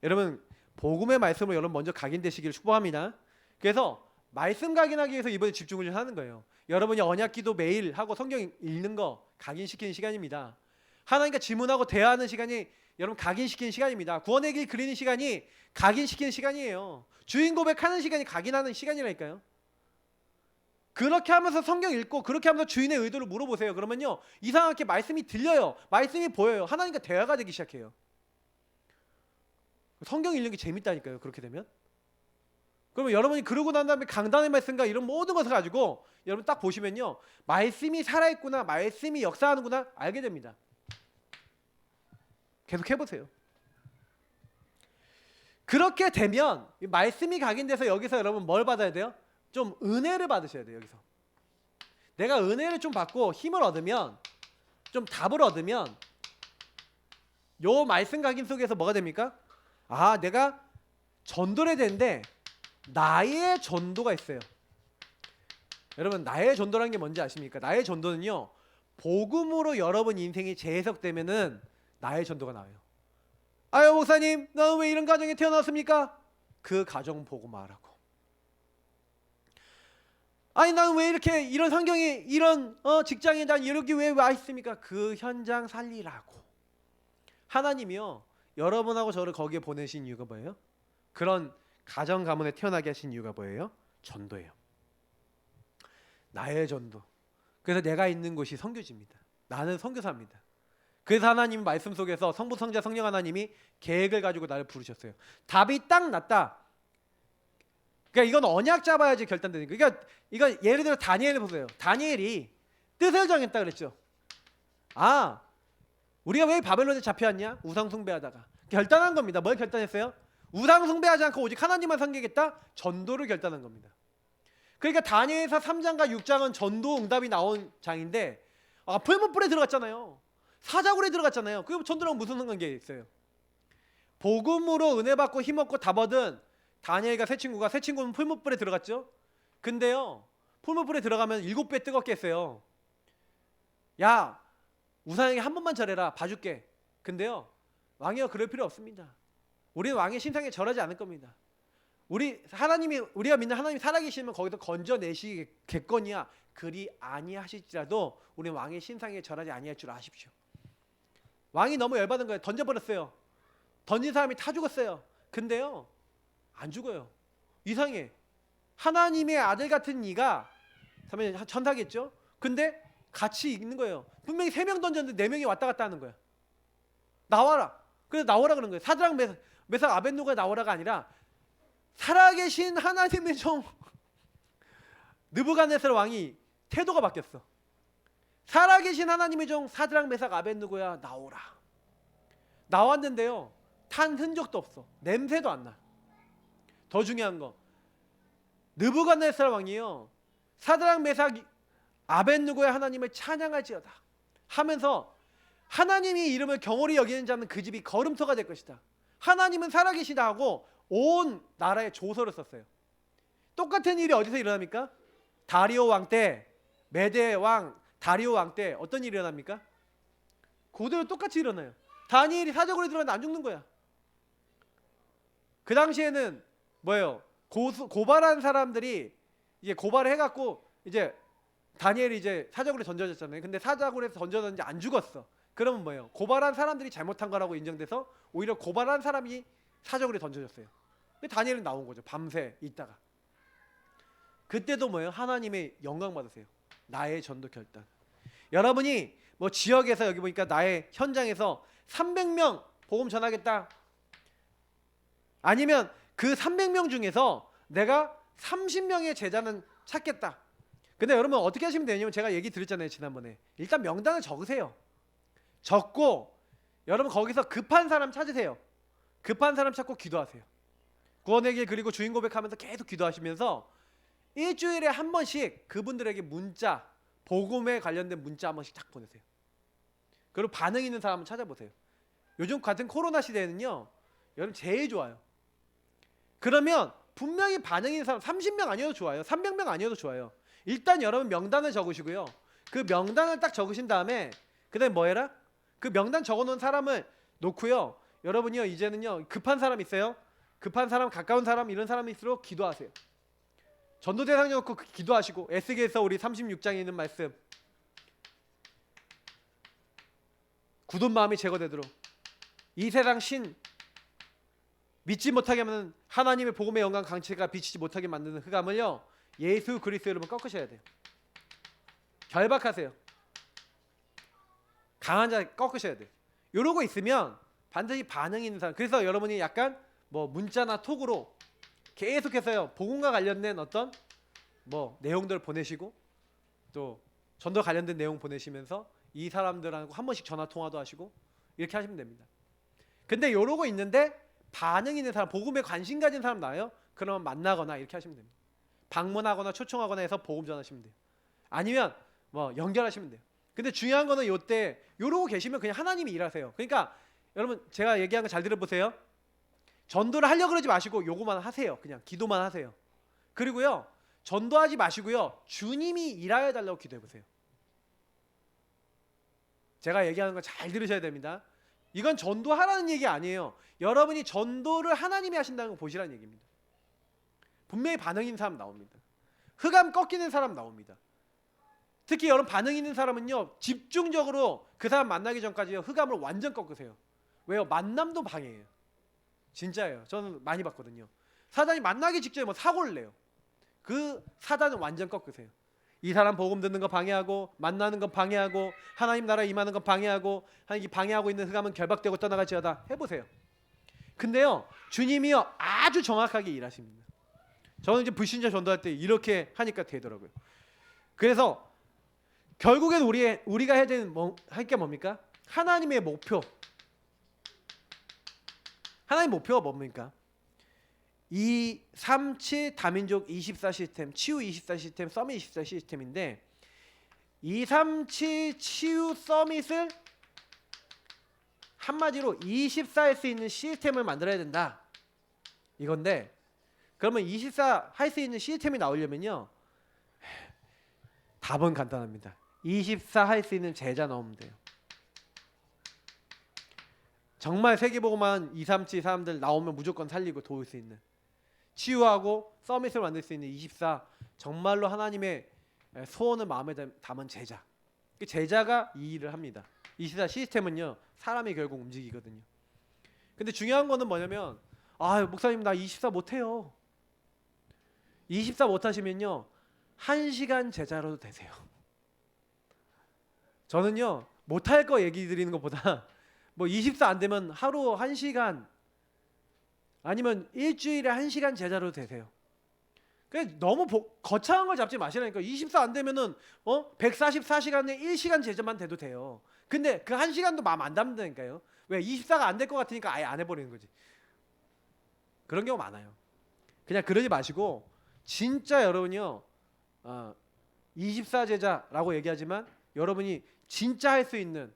여러분, 복음의 말씀을 여러분 먼저 각인되시기를 축복합니다. 그래서 말씀 각인하기 위해서 이번에 집중을 좀 하는 거예요. 여러분이 언약기도 매일 하고 성경 읽는 거 각인시키는 시간입니다. 하나님과 질문하고 대화하는 시간이 여러분 각인시키는 시간입니다. 구원의 길 그리는 시간이 각인시키는 시간이에요. 주인 고백하는 시간이 각인하는 시간이라니까요. 그렇게 하면서 성경 읽고 그렇게 하면서 주인의 의도를 물어보세요. 그러면요 이상하게 말씀이 들려요. 말씀이 보여요. 하나님과 대화가 되기 시작해요. 성경 읽는 게 재밌다니까요. 그렇게 되면. 그러면 여러분이 그러고 난 다음에 강단의 말씀과 이런 모든 것을 가지고 여러분 딱 보시면요 말씀이 살아있구나, 말씀이 역사하는구나 알게 됩니다. 계속 해보세요. 그렇게 되면 말씀이 각인돼서 여기서 여러분 뭘 받아야 돼요? 좀 은혜를 받으셔야 돼요. 여기서 내가 은혜를 좀 받고 힘을 얻으면, 좀 답을 얻으면 요 말씀 각인 속에서 뭐가 됩니까? 아, 내가 전도를 해야 되는데 나의 전도가 있어요. 여러분, 나의 전도라는 게 뭔지 아십니까? 나의 전도는요 복음으로 여러분 인생이 재해석되면은 나의 전도가 나와요. 아유 목사님, 나는 왜 이런 가정에 태어났습니까? 그 가정 보고 말하고. 아니 나는 왜 이렇게 이런 환경에 이런 직장에 난 여기 왜 와 있습니까? 그 현장 살리라고. 하나님이요 여러분하고 저를 거기에 보내신 이유가 뭐예요? 그런 가정 가문에 태어나게 하신 이유가 뭐예요? 전도예요. 나의 전도. 그래서 내가 있는 곳이 선교지입니다. 나는 선교사입니다. 그래서 하나님 말씀 속에서 성부 성자 성령 하나님이 계획을 가지고 나를 부르셨어요. 답이 딱 났다. 그러니까 이건 언약 잡아야지 결단되는 거예요. 그러니까 이거 예를 들어 다니엘을 보세요. 다니엘이 뜻을 정했다 그랬죠. 아, 우리가 왜 바벨론에 잡혀왔냐? 우상 숭배하다가 결단한 겁니다. 뭘 결단했어요? 우상 숭배하지 않고 오직 하나님만 섬기겠다. 전도를 결단한 겁니다. 그러니까 다니엘서 3장과 6장은 전도 응답이 나온 장인데 풀무불에 들어갔잖아요. 사자굴에 들어갔잖아요. 그게 전도랑 무슨 관계 있어요? 복음으로 은혜 받고 힘없고 답 얻은 다니엘과 세 친구는 풀무불에 들어갔죠. 근데요 풀무불에 들어가면 7배 뜨겁게 했어요. 야, 우상에게 한 번만 절해라, 봐줄게. 근데요 왕이여 그럴 필요 없습니다. 우리는 왕의 신상에 절하지 않을 겁니다. 우리가 믿는 하나님이 살아계시면 거기서 건져내시겠거니와 그리 아니하실지라도 우리는 왕의 신상에 절하지 아니할 줄 아십시오. 왕이 너무 열받은 거예요. 던져버렸어요. 던진 사람이 다 죽었어요. 근데요 안 죽어요. 이상해. 하나님의 아들 같은 이가 천사겠죠. 근데 같이 있는 거예요. 분명히 3명 던졌는데 4명이 왔다 갔다 하는 거야. 나와라. 그래서 나오라 그러는 거예요. 사드락 메삭 아벳느고가 나오라가 아니라 살아계신 하나님의 종 느부갓네살 왕이 태도가 바뀌었어. 살아계신 하나님의 종 사드락 메삭 아벳느고야 나오라. 나왔는데요 탄 흔적도 없어. 냄새도 안 나. 더 중요한 거, 느부갓네살 왕이요 사드락 메삭 아벳느고의 하나님을 찬양할지어다 하면서 하나님이 이름을 경홀히 여기는 자는 그 집이 거름터가 될 것이다. 하나님은 살아계시다 하고 온 나라에 조서를 썼어요. 똑같은 일이 어디서 일어납니까? 다리오 왕 때, 메데 왕 다리오 왕 때 어떤 일이 일어납니까? 그대로 똑같이 일어나요. 다니엘이 사적으로 들어갔는데 안 죽는 거야. 그 당시에는 뭐예요? 고발한 사람들이 이제 고발을 해갖고 이제 다니엘이 이제 사적으로 던져졌잖아요. 근데 사적으로 해서 던져졌는지 안 죽었어. 그러면 뭐예요? 고발한 사람들이 잘못한 거라고 인정돼서 오히려 고발한 사람이 사적으로 던져졌어요. 근데 다니엘은 나온 거죠. 밤새 있다가. 그때도 뭐예요? 하나님의 영광 받으세요. 나의 전도 결단. 여러분이 뭐 지역에서 여기 보니까 나의 현장에서 300명 복음 전하겠다. 아니면 그 300명 중에서 내가 30명의 제자는 찾겠다. 근데 여러분 어떻게 하시면 되냐면 제가 얘기 드렸잖아요. 지난번에. 일단 명단을 적으세요. 적고 여러분 거기서 급한 사람 찾으세요. 급한 사람 찾고 기도하세요. 구원의 길 그리고 주인 고백하면서 계속 기도하시면서 일주일에 한 번씩 그분들에게 문자, 복음에 관련된 문자 한 번씩 딱 보내세요. 그리고 반응 있는 사람을 찾아보세요. 요즘 같은 코로나 시대에는요, 여러분 제일 좋아요. 그러면 분명히 반응 있는 사람 30명 아니어도 좋아요. 300명 아니어도 좋아요. 일단 여러분 명단을 적으시고요. 그 명단을 딱 적으신 다음에 그다음에 뭐 해라? 그 명단 적어놓은 사람을 놓고요. 여러분이요 이제는요 급한 사람 있어요. 급한 사람, 가까운 사람 이런 사람이 있을수록 기도하세요. 전도 대상 놓고 기도하시고 에스겔서 우리 36장에 있는 말씀 굳은 마음이 제거되도록 이 세상 신 믿지 못하게 하면 하나님의 복음의 영광 강체가 비치지 못하게 만드는 흑암을요 예수 그리스도 여러분 꺾으셔야 돼요. 결박하세요. 강한 자 꺾으셔야 돼요. 이러고 있으면 반드시 반응이 있는 사람. 그래서 여러분이 약간 뭐 문자나 톡으로 계속해서요 복음과 관련된 어떤 뭐 내용들을 보내시고 또 전도 관련된 내용 보내시면서 이 사람들하고 한 번씩 전화 통화도 하시고 이렇게 하시면 됩니다. 근데 이러고 있는데 반응 있는 사람, 복음에 관심 가진 사람 나와요? 그러면 만나거나 이렇게 하시면 됩니다. 방문하거나 초청하거나 해서 복음 전하시면 돼요. 아니면 뭐 연결하시면 돼요. 근데 중요한 거는 요때 이러고 계시면 그냥 하나님이 일하세요. 그러니까 여러분 제가 얘기한 거 잘 들어보세요. 전도를 하려고 그러지 마시고 요거만 하세요. 그냥 기도만 하세요. 그리고요 전도하지 마시고요 주님이 일하여 달라고 기도해 보세요. 제가 얘기하는 거 잘 들으셔야 됩니다. 이건 전도하라는 얘기 아니에요. 여러분이 전도를 하나님이 하신다는 거 보시라는 얘기입니다. 분명히 반응 있는 사람 나옵니다. 흑암 꺾이는 사람 나옵니다. 특히 여러분 반응 있는 사람은요 집중적으로 그 사람 만나기 전까지요 흑암을 완전 꺾으세요. 왜요? 만남도 방해해요. 진짜예요. 저는 많이 봤거든요. 사단이 만나기 직전에 뭐 사고를 내요. 그 사단은 완전 꺾으세요. 이 사람 복음 듣는 거 방해하고 만나는 거 방해하고 하나님 나라에 임하는 거 방해하고 하나님 방해하고 있는 흑암은 결박되고 떠나갈지어다. 해보세요. 근데요 주님이요 아주 정확하게 일하십니다. 저는 이제 불신자 전도할 때 이렇게 하니까 되더라고요. 그래서 결국엔 우리가 해야 되는 할 게 뭡니까? 하나님의 목표. 하나님의 목표가 뭡니까? 237 다민족 24 시스템, 치유 24 시스템, 서밋 24 시스템인데 237 치유 서밋을 한마디로 24 할 수 있는 시스템을 만들어야 된다. 이건데 그러면 24 할 수 있는 시스템이 나오려면요 답은 간단합니다. 24 할 수 있는 제자 넣으면 돼요. 정말 세계복음만 237 사람들 나오면 무조건 살리고 도울 수 있는 치유하고 서밋을 만들 수 있는 24 정말로 하나님의 소원을 마음에 담은 제자. 그 제자가 이 일을 합니다. 24 시스템은요 사람이 결국 움직이거든요. 근데 중요한 거는 뭐냐면 목사님 나 24 못해요. 24 못하시면요 1시간 제자로도 되세요. 저는요 못할 거 얘기 드리는 것보다 뭐 24 안 되면 하루 1시간 아니면 일주일에 1시간 제자로 되세요. 그러니까 너무 거창한 걸 잡지 마시라니까. 24 안 되면은 144시간에 1시간 제자만 돼도 돼요. 근데 그 1시간도 마음 안 담는다니까요. 왜? 24가 안 될 것 같으니까 아예 안 해버리는 거지. 그런 경우 많아요. 그냥 그러지 마시고 진짜 여러분이요 24 제자라고 얘기하지만 여러분이 진짜 할 수 있는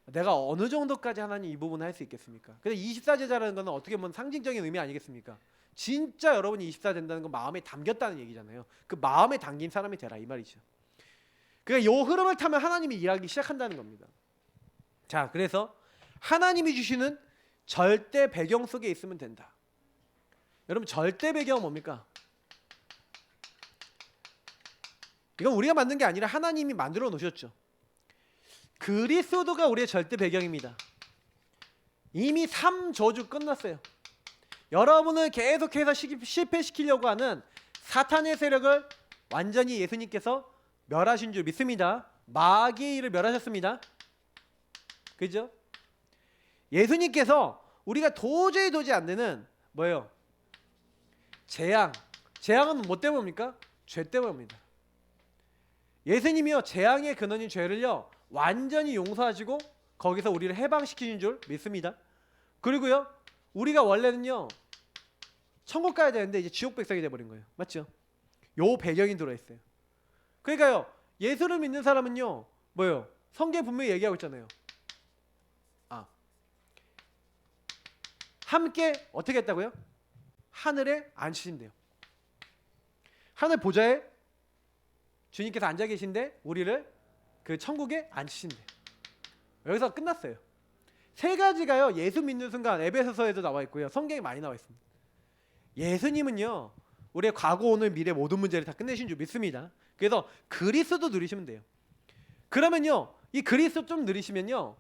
내가 어느 정도까지 하나님 이 부분을 할 수 있겠습니까? 근데 24 제자라는 건 어떻게 보면 상징적인 의미 아니겠습니까? 진짜 여러분이 24 된다는 건 마음에 담겼다는 얘기잖아요. 그 마음에 담긴 사람이 되라 이 말이죠. 그러니까 이 흐름을 타면 하나님이 일하기 시작한다는 겁니다. 자, 그래서 하나님이 주시는 절대 배경 속에 있으면 된다. 여러분 절대 배경은 뭡니까? 이건 우리가 만든 게 아니라 하나님이 만들어 놓으셨죠. 그리스도가 우리의 절대 배경입니다. 이미 3저주 끝났어요. 여러분을 계속해서 실패시키려고 하는 사탄의 세력을 완전히 예수님께서 멸하신 줄 믿습니다. 마귀의 일을 멸하셨습니다. 그죠? 예수님께서 우리가 도저히 안 되는 뭐예요? 재앙은 뭐 때문에 옵니까? 죄 때문에 옵니다. 예수님이요 재앙의 근원인 죄를요 완전히 용서하시고 거기서 우리를 해방시키신 줄 믿습니다. 그리고요 우리가 원래는요 천국 가야 되는데 이제 지옥 백성이 돼버린 거예요. 맞죠? 요 배경이 들어있어요. 그러니까요 예수를 믿는 사람은요 뭐예요? 성경에 분명히 얘기하고 있잖아요. 함께 어떻게 했다고요? 하늘에 앉히신대요. 하늘 보좌에 주님께서 앉아 계신데 우리를 그 천국에 앉히신대요. 여기서 끝났어요. 세 가지가요 예수 믿는 순간 에베소서에도 나와 있고요 성경에 많이 나와 있습니다. 예수님은요 우리의 과거 오늘 미래 모든 문제를 다 끝내신 줄 믿습니다. 그래서 그리스도 누리시면 돼요. 그러면요 이 그리스도 좀 누리시면요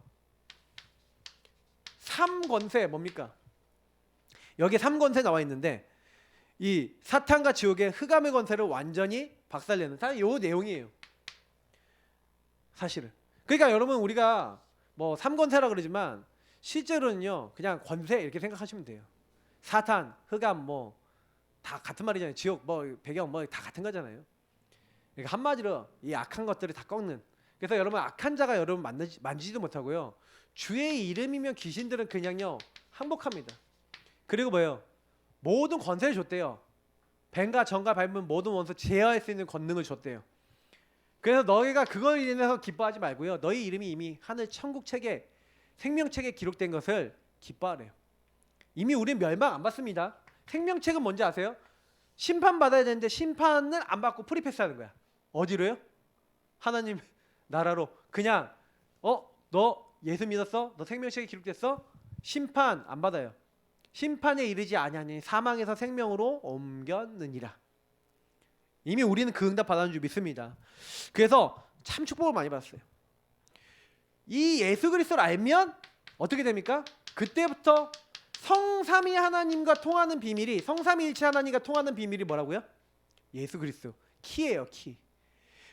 3권세 뭡니까? 여기 3권세 나와 있는데 이 사탄과 지옥의 흑암의 권세를 완전히 박살내는 사실 요 내용이에요. 사실은. 그러니까 여러분 우리가 뭐 3권세라 그러지만 실제로는요 그냥 권세 이렇게 생각하시면 돼요. 사탄, 흑암 뭐 다 같은 말이잖아요. 지옥 뭐 배경 뭐 다 같은 거잖아요. 그러니까 한마디로 이 악한 것들을 다 꺾는. 그래서 여러분 악한 자가 여러분 만지지도 못하고요. 주의 이름이면 귀신들은 그냥요 항복합니다. 그리고 뭐예요? 모든 권세를 줬대요. 뱀과 정과 밟은 모든 원수 제어할 수 있는 권능을 줬대요. 그래서 너희가 그걸 인해서 기뻐하지 말고요. 너희 이름이 이미 하늘 천국 책에 생명책에 기록된 것을 기뻐하래요. 이미 우리는 멸망 안 받습니다. 생명책은 뭔지 아세요? 심판받아야 되는데 심판을 안 받고 프리패스하는 거야. 어디로요? 하나님 나라로. 그냥 너 예수 믿었어? 너 생명책에 기록됐어? 심판 안 받아요. 심판에 이르지 아니하니 사망에서 생명으로 옮겼느니라. 이미 우리는 그 응답 받았는 줄 믿습니다. 그래서 참 축복을 많이 받았어요. 이 예수 그리스도를 알면 어떻게 됩니까? 그때부터 성삼위 하나님과 통하는 비밀이 성삼위일체 하나님과 통하는 비밀이 뭐라고요? 예수 그리스도 키예요. 키.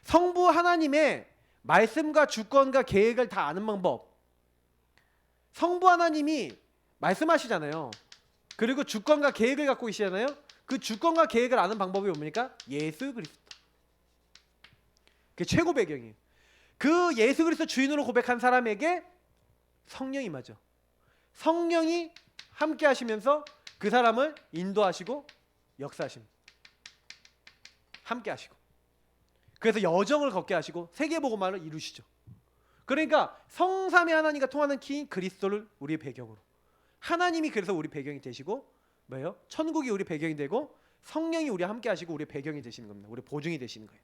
성부 하나님의 말씀과 주권과 계획을 다 아는 방법. 성부 하나님이 말씀하시잖아요. 그리고 주권과 계획을 갖고 계시잖아요. 그 주권과 계획을 아는 방법이 뭡니까? 예수 그리스도. 그게 최고 배경이에요. 그 예수 그리스도 주인으로 고백한 사람에게 성령이 임하죠. 성령이 함께 하시면서 그 사람을 인도하시고 역사하십니다. 함께 하시고. 그래서 여정을 걷게 하시고 세계복음화를 이루시죠. 그러니까 성삼위 하나님과 통하는 키인 그리스도를 우리의 배경으로. 하나님이 그래서 우리 배경이 되시고 뭐예요? 천국이 우리 배경이 되고 성령이 우리 함께 하시고 우리 배경이 되시는 겁니다. 우리 보증이 되시는 거예요.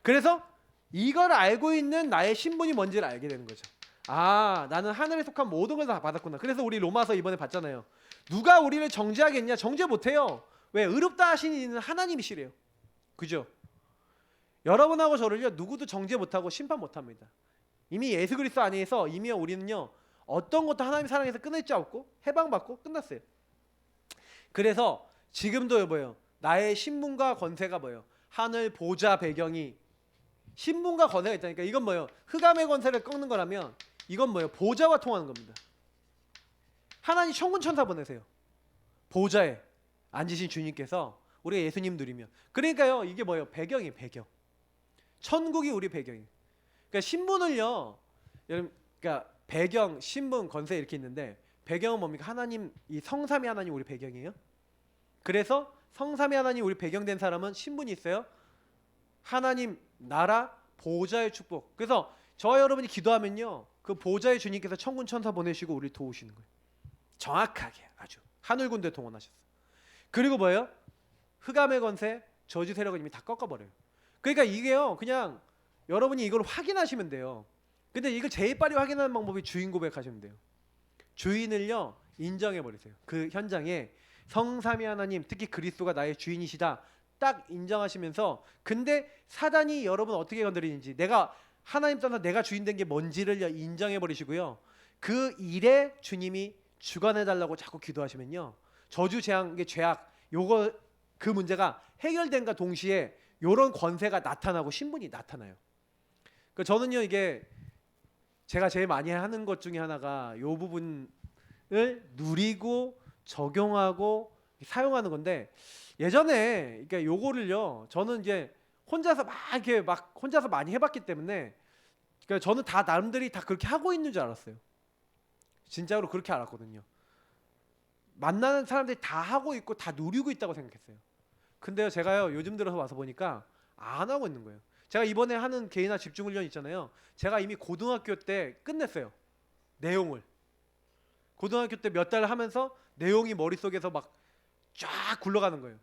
그래서 이걸 알고 있는 나의 신분이 뭔지를 알게 되는 거죠. 아, 나는 하늘에 속한 모든 걸 다 받았구나. 그래서 우리 로마서 이번에 봤잖아요. 누가 우리를 정죄하겠냐? 정죄 못해요. 왜? 의롭다 하신 이는 하나님이시래요. 그죠? 여러분하고 저를요 누구도 정죄 못하고 심판 못합니다. 이미 예수 그리스도 안에서 이미 우리는요 어떤 것도 하나님 사랑에서 끊을 자 없고 해방받고 끝났어요. 그래서 지금도 뭐예요? 나의 신분과 권세가 뭐예요? 하늘 보좌 배경이 신분과 권세가 있다니까. 이건 뭐예요? 흑암의 권세를 꺾는 거라면 이건 뭐예요? 보좌와 통하는 겁니다. 하나님 천군 천사 보내세요. 보좌에 앉으신 주님께서 우리가 예수님 누리면. 그러니까요 이게 뭐예요? 배경이에요. 배경. 천국이 우리 배경이에요. 그러니까 신분을요 여러분 그러니까 배경, 신분, 권세 이렇게 있는데 배경은 뭡니까? 하나님, 이 성삼위 하나님 우리 배경이에요. 그래서 성삼위 하나님 우리 배경된 사람은 신분이 있어요. 하나님 나라 보좌의 축복. 그래서 저와 여러분이 기도하면요 그 보좌의 주님께서 천군 천사 보내시고 우리를 도우시는 거예요. 정확하게 아주 하늘 군대 동원하셨어요. 그리고 뭐예요? 흑암의 권세, 저주 세력은 이미 다 꺾어버려요. 그러니까 이게요 그냥 여러분이 이걸 확인하시면 돼요. 근데 이걸 제일 빨리 확인하는 방법이 주인 고백하시면 돼요. 주인을요 인정해버리세요. 그 현장에 성삼위 하나님 특히 그리스도가 나의 주인이시다 딱 인정하시면서 근데 사단이 여러분 어떻게 건드리는지 내가 하나님 떠나 내가 주인 된 게 뭔지를 인정해 버리시고요. 그 일에 주님이 주관해 달라고 자꾸 기도하시면요. 저주 재앙, 죄악 요거 그 문제가 해결된과 동시에 요런 권세가 나타나고 신분이 나타나요. 그 저는요 이게 제가 제일 많이 하는 것 중에 하나가 요 부분을 누리고 적용하고 사용하는 건데 예전에 그러니까 요거를요 저는 이제 혼자서 막 이렇게 막 혼자서 많이 해봤기 때문에 그러니까 저는 다 남들이 다 그렇게 하고 있는 줄 알았어요. 진짜로 그렇게 알았거든요. 만나는 사람들이 다 하고 있고 다 누리고 있다고 생각했어요. 근데요 제가요 요즘 들어서 와서 보니까 안 하고 있는 거예요. 제가 이번에 하는 개인화 집중훈련 있잖아요. 제가 이미 고등학교 때 끝냈어요. 내용을. 고등학교 때 몇 달 하면서 내용이 머릿속에서 막 쫙 굴러가는 거예요.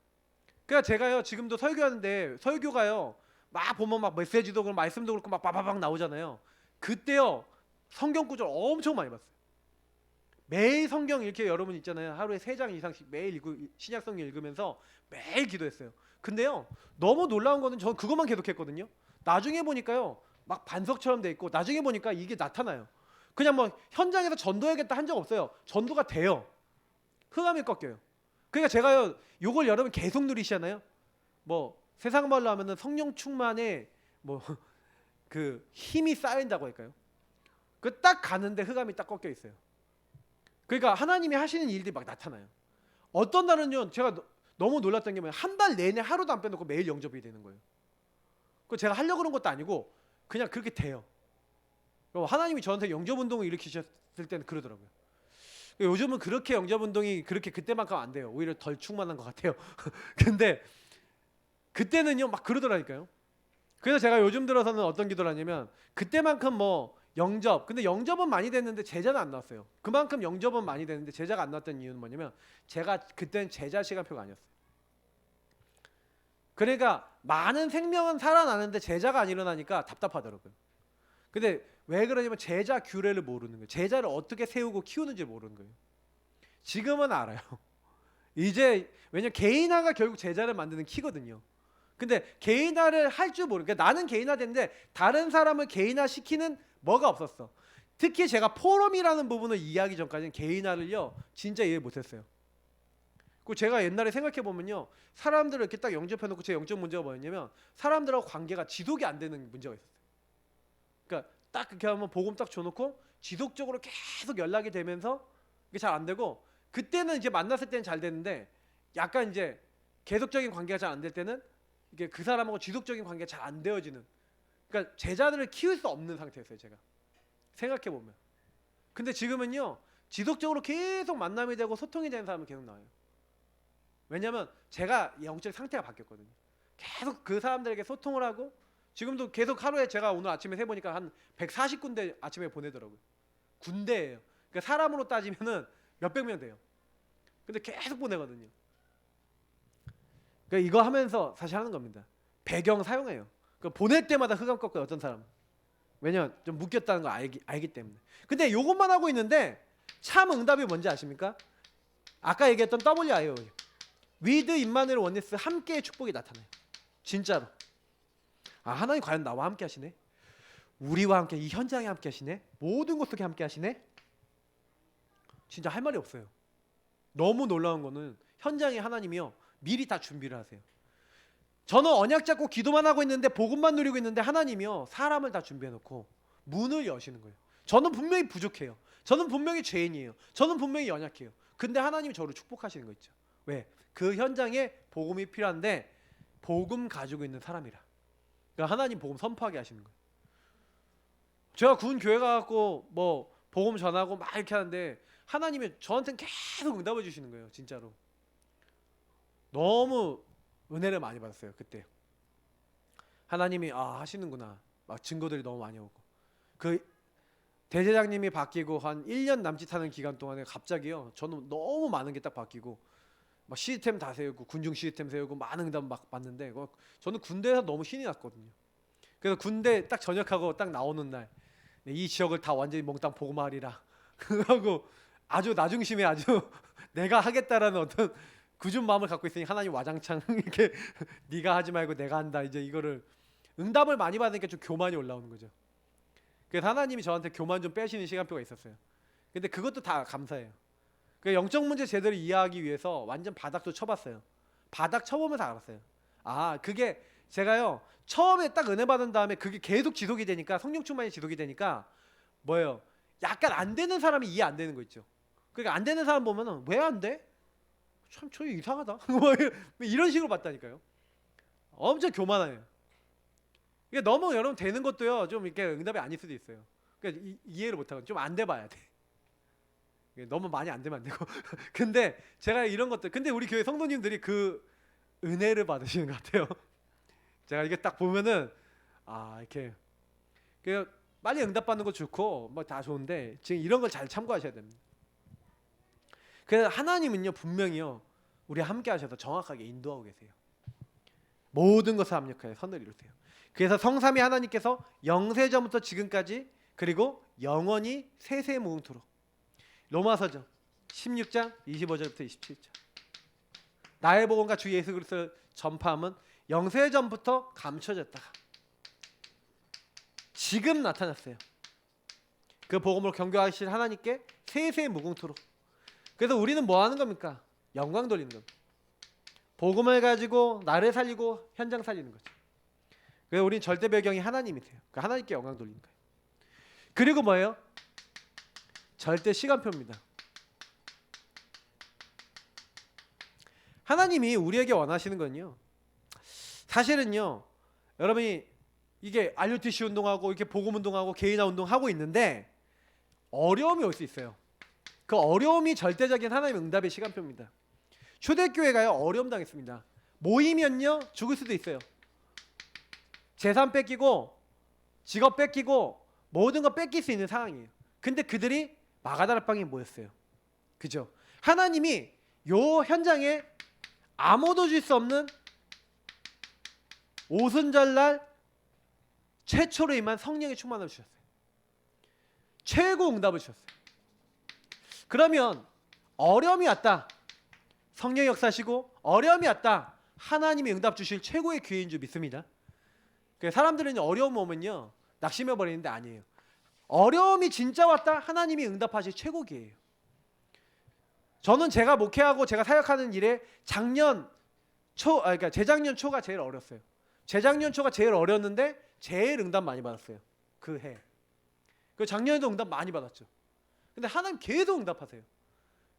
그러니까 제가요 지금도 설교하는데 설교가요 막 보면 막 메시지도 그렇고 말씀도 그렇고 막 바바박 나오잖아요. 그때요 성경 구절 엄청 많이 봤어요. 매일 성경 이렇게 여러분 있잖아요. 하루에 3장 이상씩 매일 신약 성경 읽으면서 매일 기도했어요. 근데요 너무 놀라운 거는 저는 그것만 계속했거든요. 나중에 보니까요 막 반석처럼 돼 있고 나중에 보니까 이게 나타나요. 그냥 뭐 현장에서 전도해야겠다 한 적 없어요. 전도가 돼요. 흑암이 꺾여요. 그러니까 제가요 요걸 여러분 계속 누리시잖아요. 뭐 세상 말로 하면은 성령 충만에 뭐 그 힘이 쌓인다고 할까요? 그 딱 가는데 흑암이 딱 꺾여 있어요. 그러니까 하나님이 하시는 일들이 막 나타나요. 어떤 날은요 제가 너무 놀랐던 게 뭐냐면 한 달 내내 하루도 안 빼놓고 매일 영접이 되는 거예요. 그 제가 하려고 그런 것도 아니고 그냥 그렇게 돼요. 하나님이 저한테 영접 운동을 일으키셨을 때는 그러더라고요. 요즘은 그렇게 영접 운동이 그렇게 그때만큼 안 돼요. 오히려 덜 충만한 것 같아요. 근데 그때는요 막 그러더라니까요. 그래서 제가 요즘 들어서는 어떤 기도를 하냐면 그때만큼 뭐 영접, 근데 영접은 많이 됐는데 제자는 안 나왔어요. 그만큼 영접은 많이 됐는데 제자가 안 나왔던 이유는 뭐냐면 제가 그때는 제자 시간표가 아니었어요. 그러니까 많은 생명은 살아나는데 제자가 안 일어나니까 답답하더라고요. 근데 왜 그러냐면 제자 규례를 모르는 거예요. 제자를 어떻게 세우고 키우는지 모르는 거예요. 지금은 알아요. 이제 왜냐면 개인화가 결국 제자를 만드는 키거든요. 근데 개인화를 할 줄 모르니까 그러니까 나는 개인화 됐는데 다른 사람을 개인화 시키는 뭐가 없었어. 특히 제가 포럼이라는 부분을 이해하기 전까지는 개인화를요 진짜 이해 못했어요. 그 제가 옛날에 생각해 보면요 사람들을 이렇게 딱 영접해 놓고 제 영적 문제가 뭐였냐면 사람들하고 관계가 지속이 안 되는 문제가 있었어요. 그러니까 딱 그렇게 하면 복음 딱 줘놓고 지속적으로 계속 연락이 되면서 이게 잘 안 되고 그때는 이제 만났을 때는 잘 되는데 약간 이제 계속적인 관계가 잘 안 될 때는 이게 그 사람하고 지속적인 관계가 잘 안 되어지는 그러니까 제자들을 키울 수 없는 상태였어요. 제가 생각해 보면. 근데 지금은요 지속적으로 계속 만남이 되고 소통이 되는 사람은 계속 나와요. 왜냐면 제가 영적 상태가 바뀌었거든요. 계속 그 사람들에게 소통을 하고 지금도 계속 하루에 제가 오늘 아침에 세보니까 한 140군데 아침에 보내더라고요. 군대예요. 그러니까 사람으로 따지면은 몇백 명 돼요. 근데 계속 보내거든요. 그러니까 이거 하면서 사실 하는 겁니다. 배경 사용해요. 그러니까 보낼 때마다 흑암 꺾어요. 어떤 사람. 왜냐면 좀 묶였다는 걸 알기 때문에. 근데 이것만 하고 있는데 참 응답이 뭔지 아십니까? 아까 얘기했던 WIO 위드 임마누엘 원네스 함께의 축복이 나타나요. 진짜로. 아 하나님 과연 나와 함께 하시네? 우리와 함께 이 현장에 함께 하시네? 모든 곳 속에 함께 하시네? 진짜 할 말이 없어요. 너무 놀라운 거는 현장에 하나님이요 미리 다 준비를 하세요. 저는 언약 잡고 기도만 하고 있는데 복음만 누리고 있는데 하나님이요 사람을 다 준비해 놓고 문을 여시는 거예요. 저는 분명히 부족해요. 저는 분명히 죄인이에요. 저는 분명히 연약해요. 근데 하나님이 저를 축복하시는 거 있죠. 왜? 그 현장에 복음이 필요한데 복음 가지고 있는 사람이라. 그러니까 하나님 복음 선포하게 하시는 거예요. 제가 군 교회 가갖고 뭐 복음 전하고 막 이렇게 하는데 하나님이 저한테는 계속 응답해 주시는 거예요. 진짜로. 너무 은혜를 많이 받았어요. 그때. 하나님이 하시는구나. 막 증거들이 너무 많이 오고. 그 대제장님이 바뀌고 한 1년 남짓하는 기간 동안에 갑자기요. 저는 너무 많은 게 딱 바뀌고 막 시스템 다 세우고 군중 시스템 세우고 많은 응답 막 받는데 저는 군대에서 너무 신이 났거든요. 그래서 군대 딱 전역하고 딱 나오는 날 이 지역을 다 완전히 몽땅 복음하리라 하고 아주 나중심에 아주 내가 하겠다라는 어떤 굳은 마음을 갖고 있으니 하나님 와장창 이렇게 네가 하지 말고 내가 한다 이제 이거를 응답을 많이 받으니까 좀 교만이 올라오는 거죠. 그래서 하나님이 저한테 교만 좀 빼시는 시간표가 있었어요. 근데 그것도 다 감사해요. 그 영적 문제 제대로 이해하기 위해서 완전 바닥도 쳐봤어요. 바닥 쳐보면서 알았어요. 아, 그게 제가요 처음에 딱 은혜 받은 다음에 그게 계속 지속이 되니까, 성령 충만이 지속이 되니까 뭐예요? 약간 안 되는 사람이 이해 안 되는 거 있죠. 그러니까 안 되는 사람 보면은 왜 안 돼? 참 저 이상하다. 뭐 이런 식으로 봤다니까요. 엄청 교만해요. 이게 너무 여러분 되는 것도요 좀 이렇게 응답이 아닐 수도 있어요. 그러니까 이해를 못하고 좀 안 돼봐야 돼. 너무 많이 안 되면 안 되고. 근데 제가 이런 것들, 근데 우리 교회 성도님들이 그 은혜를 받으시는 것 같아요. 제가 이게 딱 보면은 아 이렇게 빨리 응답받는 거 좋고 뭐 다 좋은데 지금 이런 걸 잘 참고하셔야 됩니다. 그래서 하나님은요 분명히요 우리 함께 하셔서 정확하게 인도하고 계세요. 모든 것을 합력하여 선을 이루세요. 그래서 성삼위 하나님께서 영세전부터 지금까지 그리고 영원히 세세무궁토록. 로마서전 16장 25절부터 27절. 나의 복음과 주 예수 그리스도의 전파함은 영세전부터 감춰졌다가 지금 나타났어요. 그 복음을 경고하실 하나님께 세세무궁토록. 그래서 우리는 뭐 하는 겁니까? 영광 돌리는 겁니다. 복음을 가지고 나를 살리고 현장 살리는 거죠. 그래서 우리는 절대 배경이 하나님이세요. 그 하나님께 영광 돌리는 거예요. 그리고 뭐예요? 절대 시간표입니다. 하나님이 우리에게 원하시는 건요, 사실은요 여러분이 이게 RUTC 운동하고 이렇게 복음 운동하고 개인화 운동하고 있는데 어려움이 올 수 있어요. 그 어려움이 절대적인 하나님의 응답의 시간표입니다. 초대교회가요 어려움 당했습니다. 모이면요 죽을 수도 있어요. 재산 뺏기고 직업 뺏기고 모든 거 뺏길 수 있는 상황이에요. 근데 그들이 마가다락방에 모였어요. 그죠? 하나님이 요 현장에 아무도 줄 수 없는 오순절날 최초로 임한 성령의 충만을 주셨어요. 최고 응답을 주셨어요. 그러면 어려움이 왔다, 성령의 역사시고 어려움이 왔다, 하나님이 응답 주실 최고의 기회인 줄 믿습니다. 사람들은 어려움 오면요 낙심해 버리는데 아니에요. 어려움이 진짜 왔다, 하나님이 응답하실 최고 기회예요. 저는 제가 목회하고 제가 사역하는 일에 그러니까 재작년 초가 제일 어렸어요. 재작년 초가 제일 어렸는데 제일 응답 많이 받았어요. 그 해. 그 작년에도 응답 많이 받았죠. 근데 하나님 계속 응답하세요.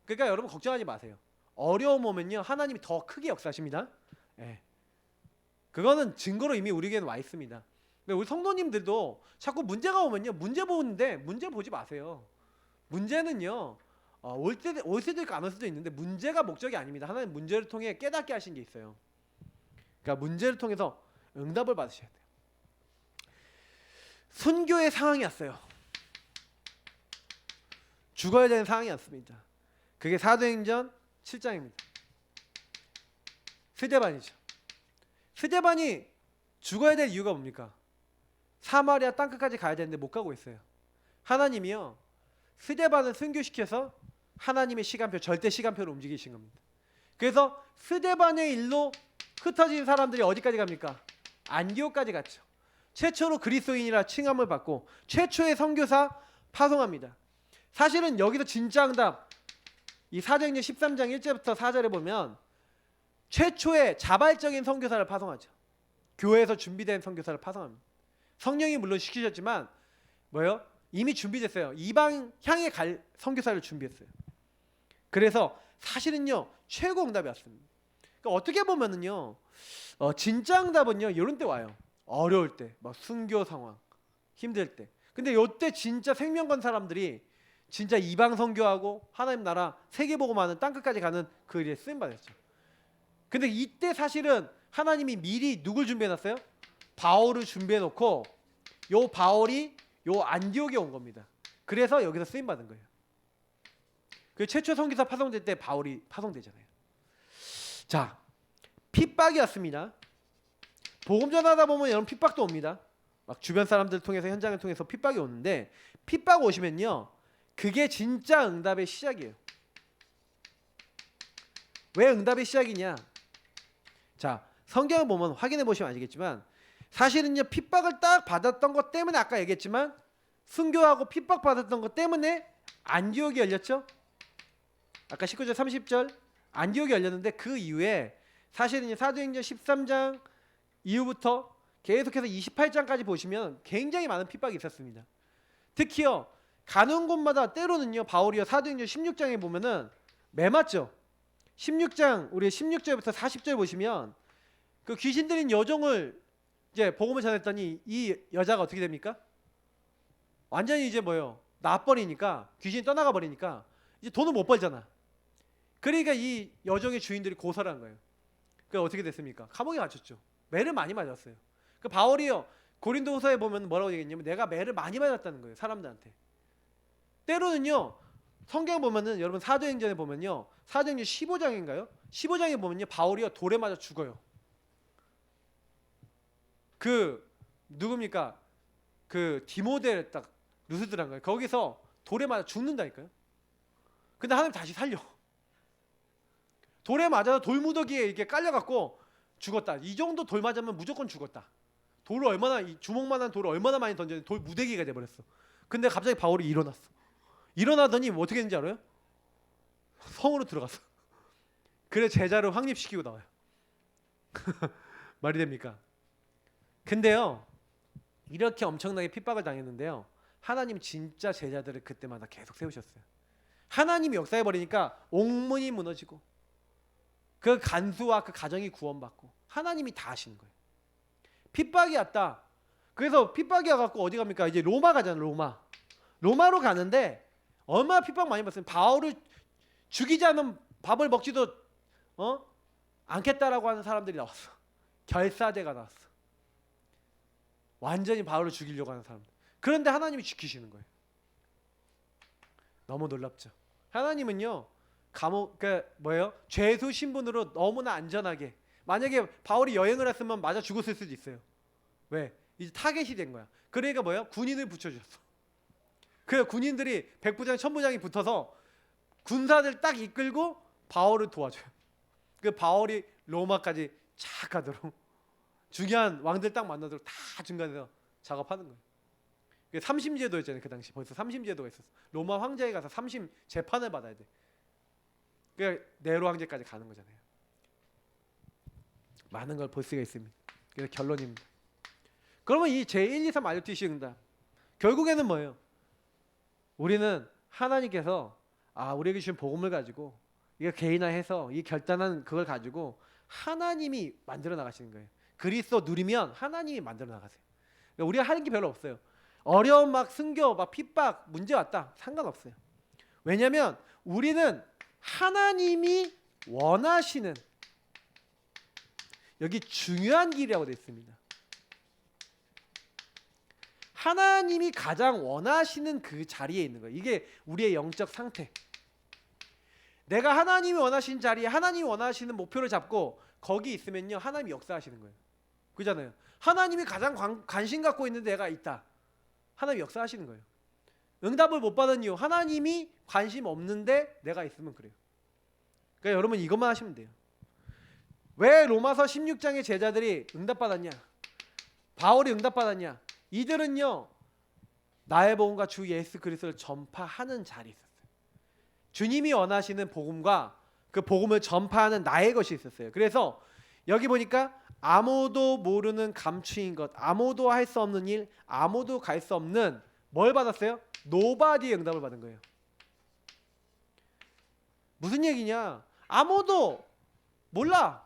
그러니까 여러분 걱정하지 마세요. 어려움 오면요 하나님이 더 크게 역사하십니다. 예. 그거는 증거로 이미 우리에게는 와 있습니다. 근데 우리 성도님들도 자꾸 문제가 오면요 문제 보는데 문제 보지 마세요. 문제는요 올 수도 있고 안 올 수도 있는데 문제가 목적이 아닙니다. 하나님 문제를 통해 깨닫게 하신 게 있어요. 그러니까 문제를 통해서 응답을 받으셔야 돼요. 순교의 상황이 왔어요. 죽어야 되는 상황이 왔습니다. 그게 사도행전 7장입니다. 스데반이죠. 스데반이 죽어야 될 이유가 뭡니까? 사마리아 땅끝까지 가야 되는데 못 가고 있어요. 하나님이요 스데반을 순교시켜서 하나님의 시간표, 절대 시간표를 움직이신 겁니다. 그래서 스데반의 일로 흩어진 사람들이 어디까지 갑니까? 안디옥까지 갔죠. 최초로 그리스도인이라 칭함을 받고 최초의 선교사 파송합니다. 사실은 여기서 진짜 응답, 이 사도행전 13장 1절부터 4절에 보면 최초의 자발적인 선교사를 파송하죠. 교회에서 준비된 선교사를 파송합니다. 성령이 물론 시키셨지만 뭐예요? 이미 준비됐어요. 이방 향해 갈 선교사를 준비했어요. 그래서 사실은요 최고 응답이 왔습니다. 그러니까 어떻게 보면은요 진짜 응답은요 이런 때 와요. 어려울 때, 막 순교 상황, 힘들 때. 근데 요때 진짜 생명 건 사람들이 진짜 이방 선교하고 하나님 나라 세계 복음하는 땅 끝까지 가는 그 일에 쓰임 받았죠. 근데 이때 사실은 하나님이 미리 누굴 준비해 놨어요? 바울을 준비해 놓고 요 바울이 요 안디옥에 온 겁니다. 그래서 여기서 쓰임 받은 거예요. 그 최초 선교사 파송될 때 바울이 파송되잖아요. 자, 핍박이 왔습니다. 복음 전하다 보면 여러분 핍박도 옵니다. 막 주변 사람들 통해서 현장을 통해서 핍박이 오는데 핍박 오시면요 그게 진짜 응답의 시작이에요. 왜 응답의 시작이냐? 자, 성경을 보면 확인해 보시면 아시겠지만 사실은요 핍박을 딱 받았던 것 때문에 아까 얘기했지만 순교하고 핍박받았던 것 때문에 안디옥이 열렸죠. 아까 19절 30절 안디옥이 열렸는데 그 이후에 사실은 사도행전 13장 이후부터 계속해서 28장까지 보시면 굉장히 많은 핍박이 있었습니다. 특히요 가는 곳마다 때로는요 바울이요 사도행전 16장에 보면은 매맞죠. 16장 우리 16절부터 40절 보시면 그 귀신 들린 여종을 이제 복음을 전했더니 이 여자가 어떻게 됩니까? 완전히 이제 뭐요 나버리니까 귀신이 떠나가 버리니까 이제 돈을 못 벌잖아. 그러니까 이 여종의 주인들이 고소를 한 거예요. 그 어떻게 됐습니까? 감옥에 갇혔죠. 매를 많이 맞았어요. 그 바울이요 고린도후서에 보면 뭐라고 얘기했냐면 내가 매를 많이 맞았다는 거예요. 사람들한테. 때로는요 성경 보면은 여러분 사도행전에 보면요 사도행전 15장인가요? 15장에 보면요 바울이요 돌에 맞아 죽어요. 그 누굽니까? 그 디모데를 딱 루스드란 거예요. 거기서 돌에 맞아 죽는다니까요. 근데 하나님 다시 살려. 돌에 맞아서 돌무더기에 이렇게 깔려갖고 죽었다. 이 정도 돌 맞으면 무조건 죽었다. 돌을 얼마나 주먹만한 돌을 얼마나 많이 던졌는데 돌 무더기가 돼버렸어. 근데 갑자기 바울이 일어났어. 일어나더니 뭐 어떻게 했는지 알아요? 성으로 들어갔어. 그래 제자를 확립시키고 나와요. 말이 됩니까? 근데요 이렇게 엄청나게 핍박을 당했는데요 하나님 진짜 제자들을 그때마다 계속 세우셨어요. 하나님이 역사해버리니까 옥문이 무너지고 그 간수와 그 가정이 구원받고 하나님이 다 하시는 거예요. 핍박이 왔다. 그래서 핍박이 와갖고 어디 갑니까? 이제 로마 가잖아요. 로마로 가는데 얼마나 핍박 많이 받았어요. 바울을 죽이지 않으면 밥을 먹지도 않겠다라고 하는 사람들이 나왔어. 결사대가 나왔어. 완전히 바울을 죽이려고 하는 사람들. 그런데 하나님이 지키시는 거예요. 너무 놀랍죠. 하나님은요 감옥 뭐예요? 죄수 신분으로 너무나 안전하게 만약에 바울이 여행을 했으면 맞아 죽었을 수도 있어요. 왜? 이제 타겟이 된 거야. 그러니까 뭐예요? 군인을 붙여주셨어. 그 군인들이 백부장 천부장이 붙어서 군사들 딱 이끌고 바울을 도와줘요. 그 바울이 로마까지 착 가도록 중요한 왕들 딱 만나도록 다 중간에서 작업하는 거예요. 그게 삼심제도였잖아요. 그 당시 벌써 삼심제도가 있었어. 로마 황제에 가서 삼심 재판을 받아야 돼. 그러니까 네로 황제까지 가는 거잖아요. 많은 걸 볼 수가 있습니다. 그래서 결론입니다. 그러면 이 제1, 2, 3 RUTC 응답 결국에는 뭐예요? 우리는 하나님께서 우리에게 주신 복음을 가지고 이거 개인화해서 이 결단한 그걸 가지고 하나님이 만들어 나가시는 거예요. 그리스도 누리면 하나님이 만들어 나가세요. 그러니까 우리가 하는 게 별로 없어요. 어려움 막 순교 막 핍박 문제 왔다 상관없어요. 왜냐하면 우리는 하나님이 원하시는 여기 중요한 길이라고 되어 있습니다. 하나님이 가장 원하시는 그 자리에 있는 거예요. 이게 우리의 영적 상태. 내가 하나님이 원하시는 자리에 하나님이 원하시는 목표를 잡고 거기 있으면요 하나님이 역사하시는 거예요. 그잖아요. 하나님이 가장 관심 갖고 있는 데가 있다. 하나님이 역사하시는 거예요. 응답을 못 받은 이유 하나님이 관심 없는데 내가 있으면 그래요. 그러니까 여러분 이것만 하시면 돼요. 왜 로마서 16장의 제자들이 응답받았냐? 바울이 응답받았냐? 이들은요 나의 복음과 주 예수 그리스도를 전파하는 자리에 있었어요. 주님이 원하시는 복음과 그 복음을 전파하는 나의 것이 있었어요. 그래서 여기 보니까 아무도 모르는 감추인 것, 아무도 할 수 없는 일, 아무도 갈 수 없는 뭘 받았어요? 노바디의 응답을 받은 거예요. 무슨 얘기냐? 아무도 몰라.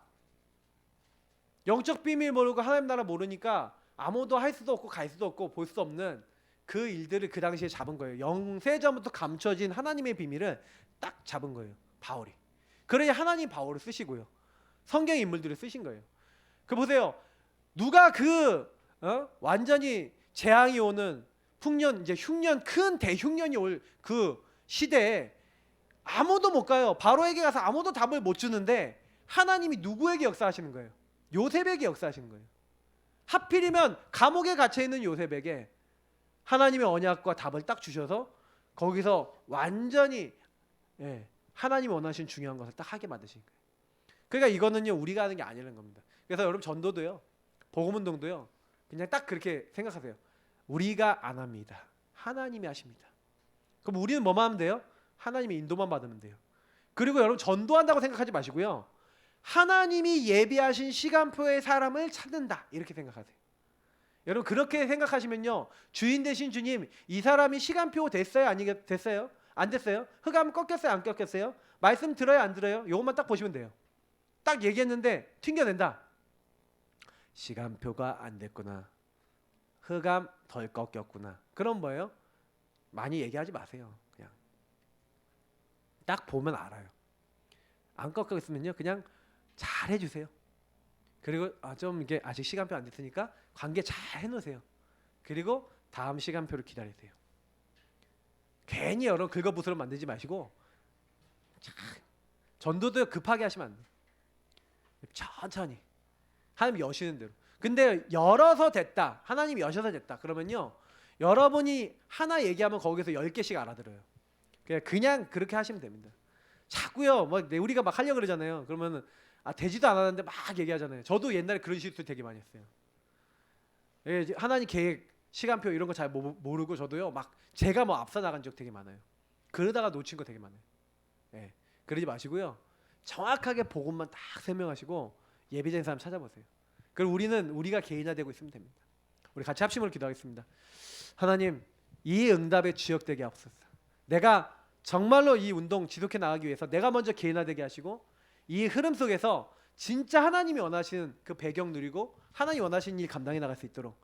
영적 비밀 모르고 하나님 나라 모르니까 아무도 할 수도 없고 갈 수도 없고 볼 수 없는 그 일들을 그 당시에 잡은 거예요. 영세전부터 감춰진 하나님의 비밀을 딱 잡은 거예요. 바울이. 그래야 하나님 바울을 쓰시고요. 성경 인물들을 쓰신 거예요. 그 보세요. 누가 완전히 재앙이 오는 풍년 이제 흉년 큰 대흉년이 올 그 시대에 아무도 못 가요. 바로에게 가서 아무도 답을 못 주는데 하나님이 누구에게 역사하시는 거예요? 요셉에게 역사하시는 거예요. 하필이면 감옥에 갇혀 있는 요셉에게 하나님의 언약과 답을 딱 주셔서 거기서 완전히 하나님이 원하시는 중요한 것을 딱 하게 만드신 거예요. 그러니까 이거는요 우리가 하는 게 아니라는 겁니다. 그래서 여러분 전도도요 복음운동도요 그냥 딱 그렇게 생각하세요. 우리가 안 합니다. 하나님이 하십니다. 그럼 우리는 뭐만 하면 돼요? 하나님의 인도만 받으면 돼요. 그리고 여러분 전도한다고 생각하지 마시고요. 하나님이 예비하신 시간표의 사람을 찾는다 이렇게 생각하세요. 여러분 그렇게 생각하시면요. 주인 되신 주님 이 사람이 시간표 됐어요? 아니 됐어요? 안 됐어요? 흑암 꺾였어요? 안 꺾였어요? 말씀 들어요? 안 들어요? 요것만 딱 보시면 돼요. 딱 얘기했는데 튕겨낸다. 시간표가 안 됐구나. 흑암 덜 꺾였구나. 그럼 뭐예요? 많이 얘기하지 마세요. 그냥 딱 보면 알아요. 안 꺾여 있으면요 그냥 잘 해주세요. 그리고 좀 이게 아직 시간표 안 됐으니까 관계 잘 해놓으세요. 그리고 다음 시간표를 기다리세요. 괜히 여러분 긁어부스럼 만들지 마시고 전도도 급하게 하시면 안 돼요. 천천히 하나님 여시는 대로. 근데 열어서 됐다. 하나님이 여셔서 됐다. 그러면요 여러분이 하나 얘기하면 거기서 10개씩 알아들어요. 그냥 그렇게 하시면 됩니다. 자꾸요 뭐 우리가 막 하려고 그러잖아요. 그러면은 되지도 않았는데 막 얘기하잖아요. 저도 옛날에 그런 실수 되게 많이 했어요. 하나님 계획 시간표 이런 거 잘 모르고 저도요 막 제가 뭐 앞서 나간 적 되게 많아요. 그러다가 놓친 거 되게 많아요. 예, 그러지 마시고요. 정확하게 복음만 딱 설명하시고 예비된 사람 찾아보세요. 그리고 우리가 개인화되고 있으면 됩니다. 우리 같이 합심으로 기도하겠습니다. 하나님 이 응답의 주역되게 하옵소서. 내가 정말로 이 운동 지속해 나가기 위해서 내가 먼저 개인화되게 하시고 이 흐름 속에서 진짜 하나님이 원하시는 그 배경 누리고 하나님 원하시는 일 감당해 나갈 수 있도록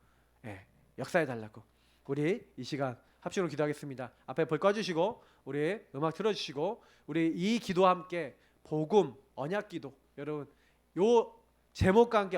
역사해 달라고. 우리 이 시간 합심으로 기도하겠습니다. 앞에 불 꺼주시고 우리 음악 틀어주시고 우리 이 기도와 함께 복음 언약 기도 여러분 요 제목과 함께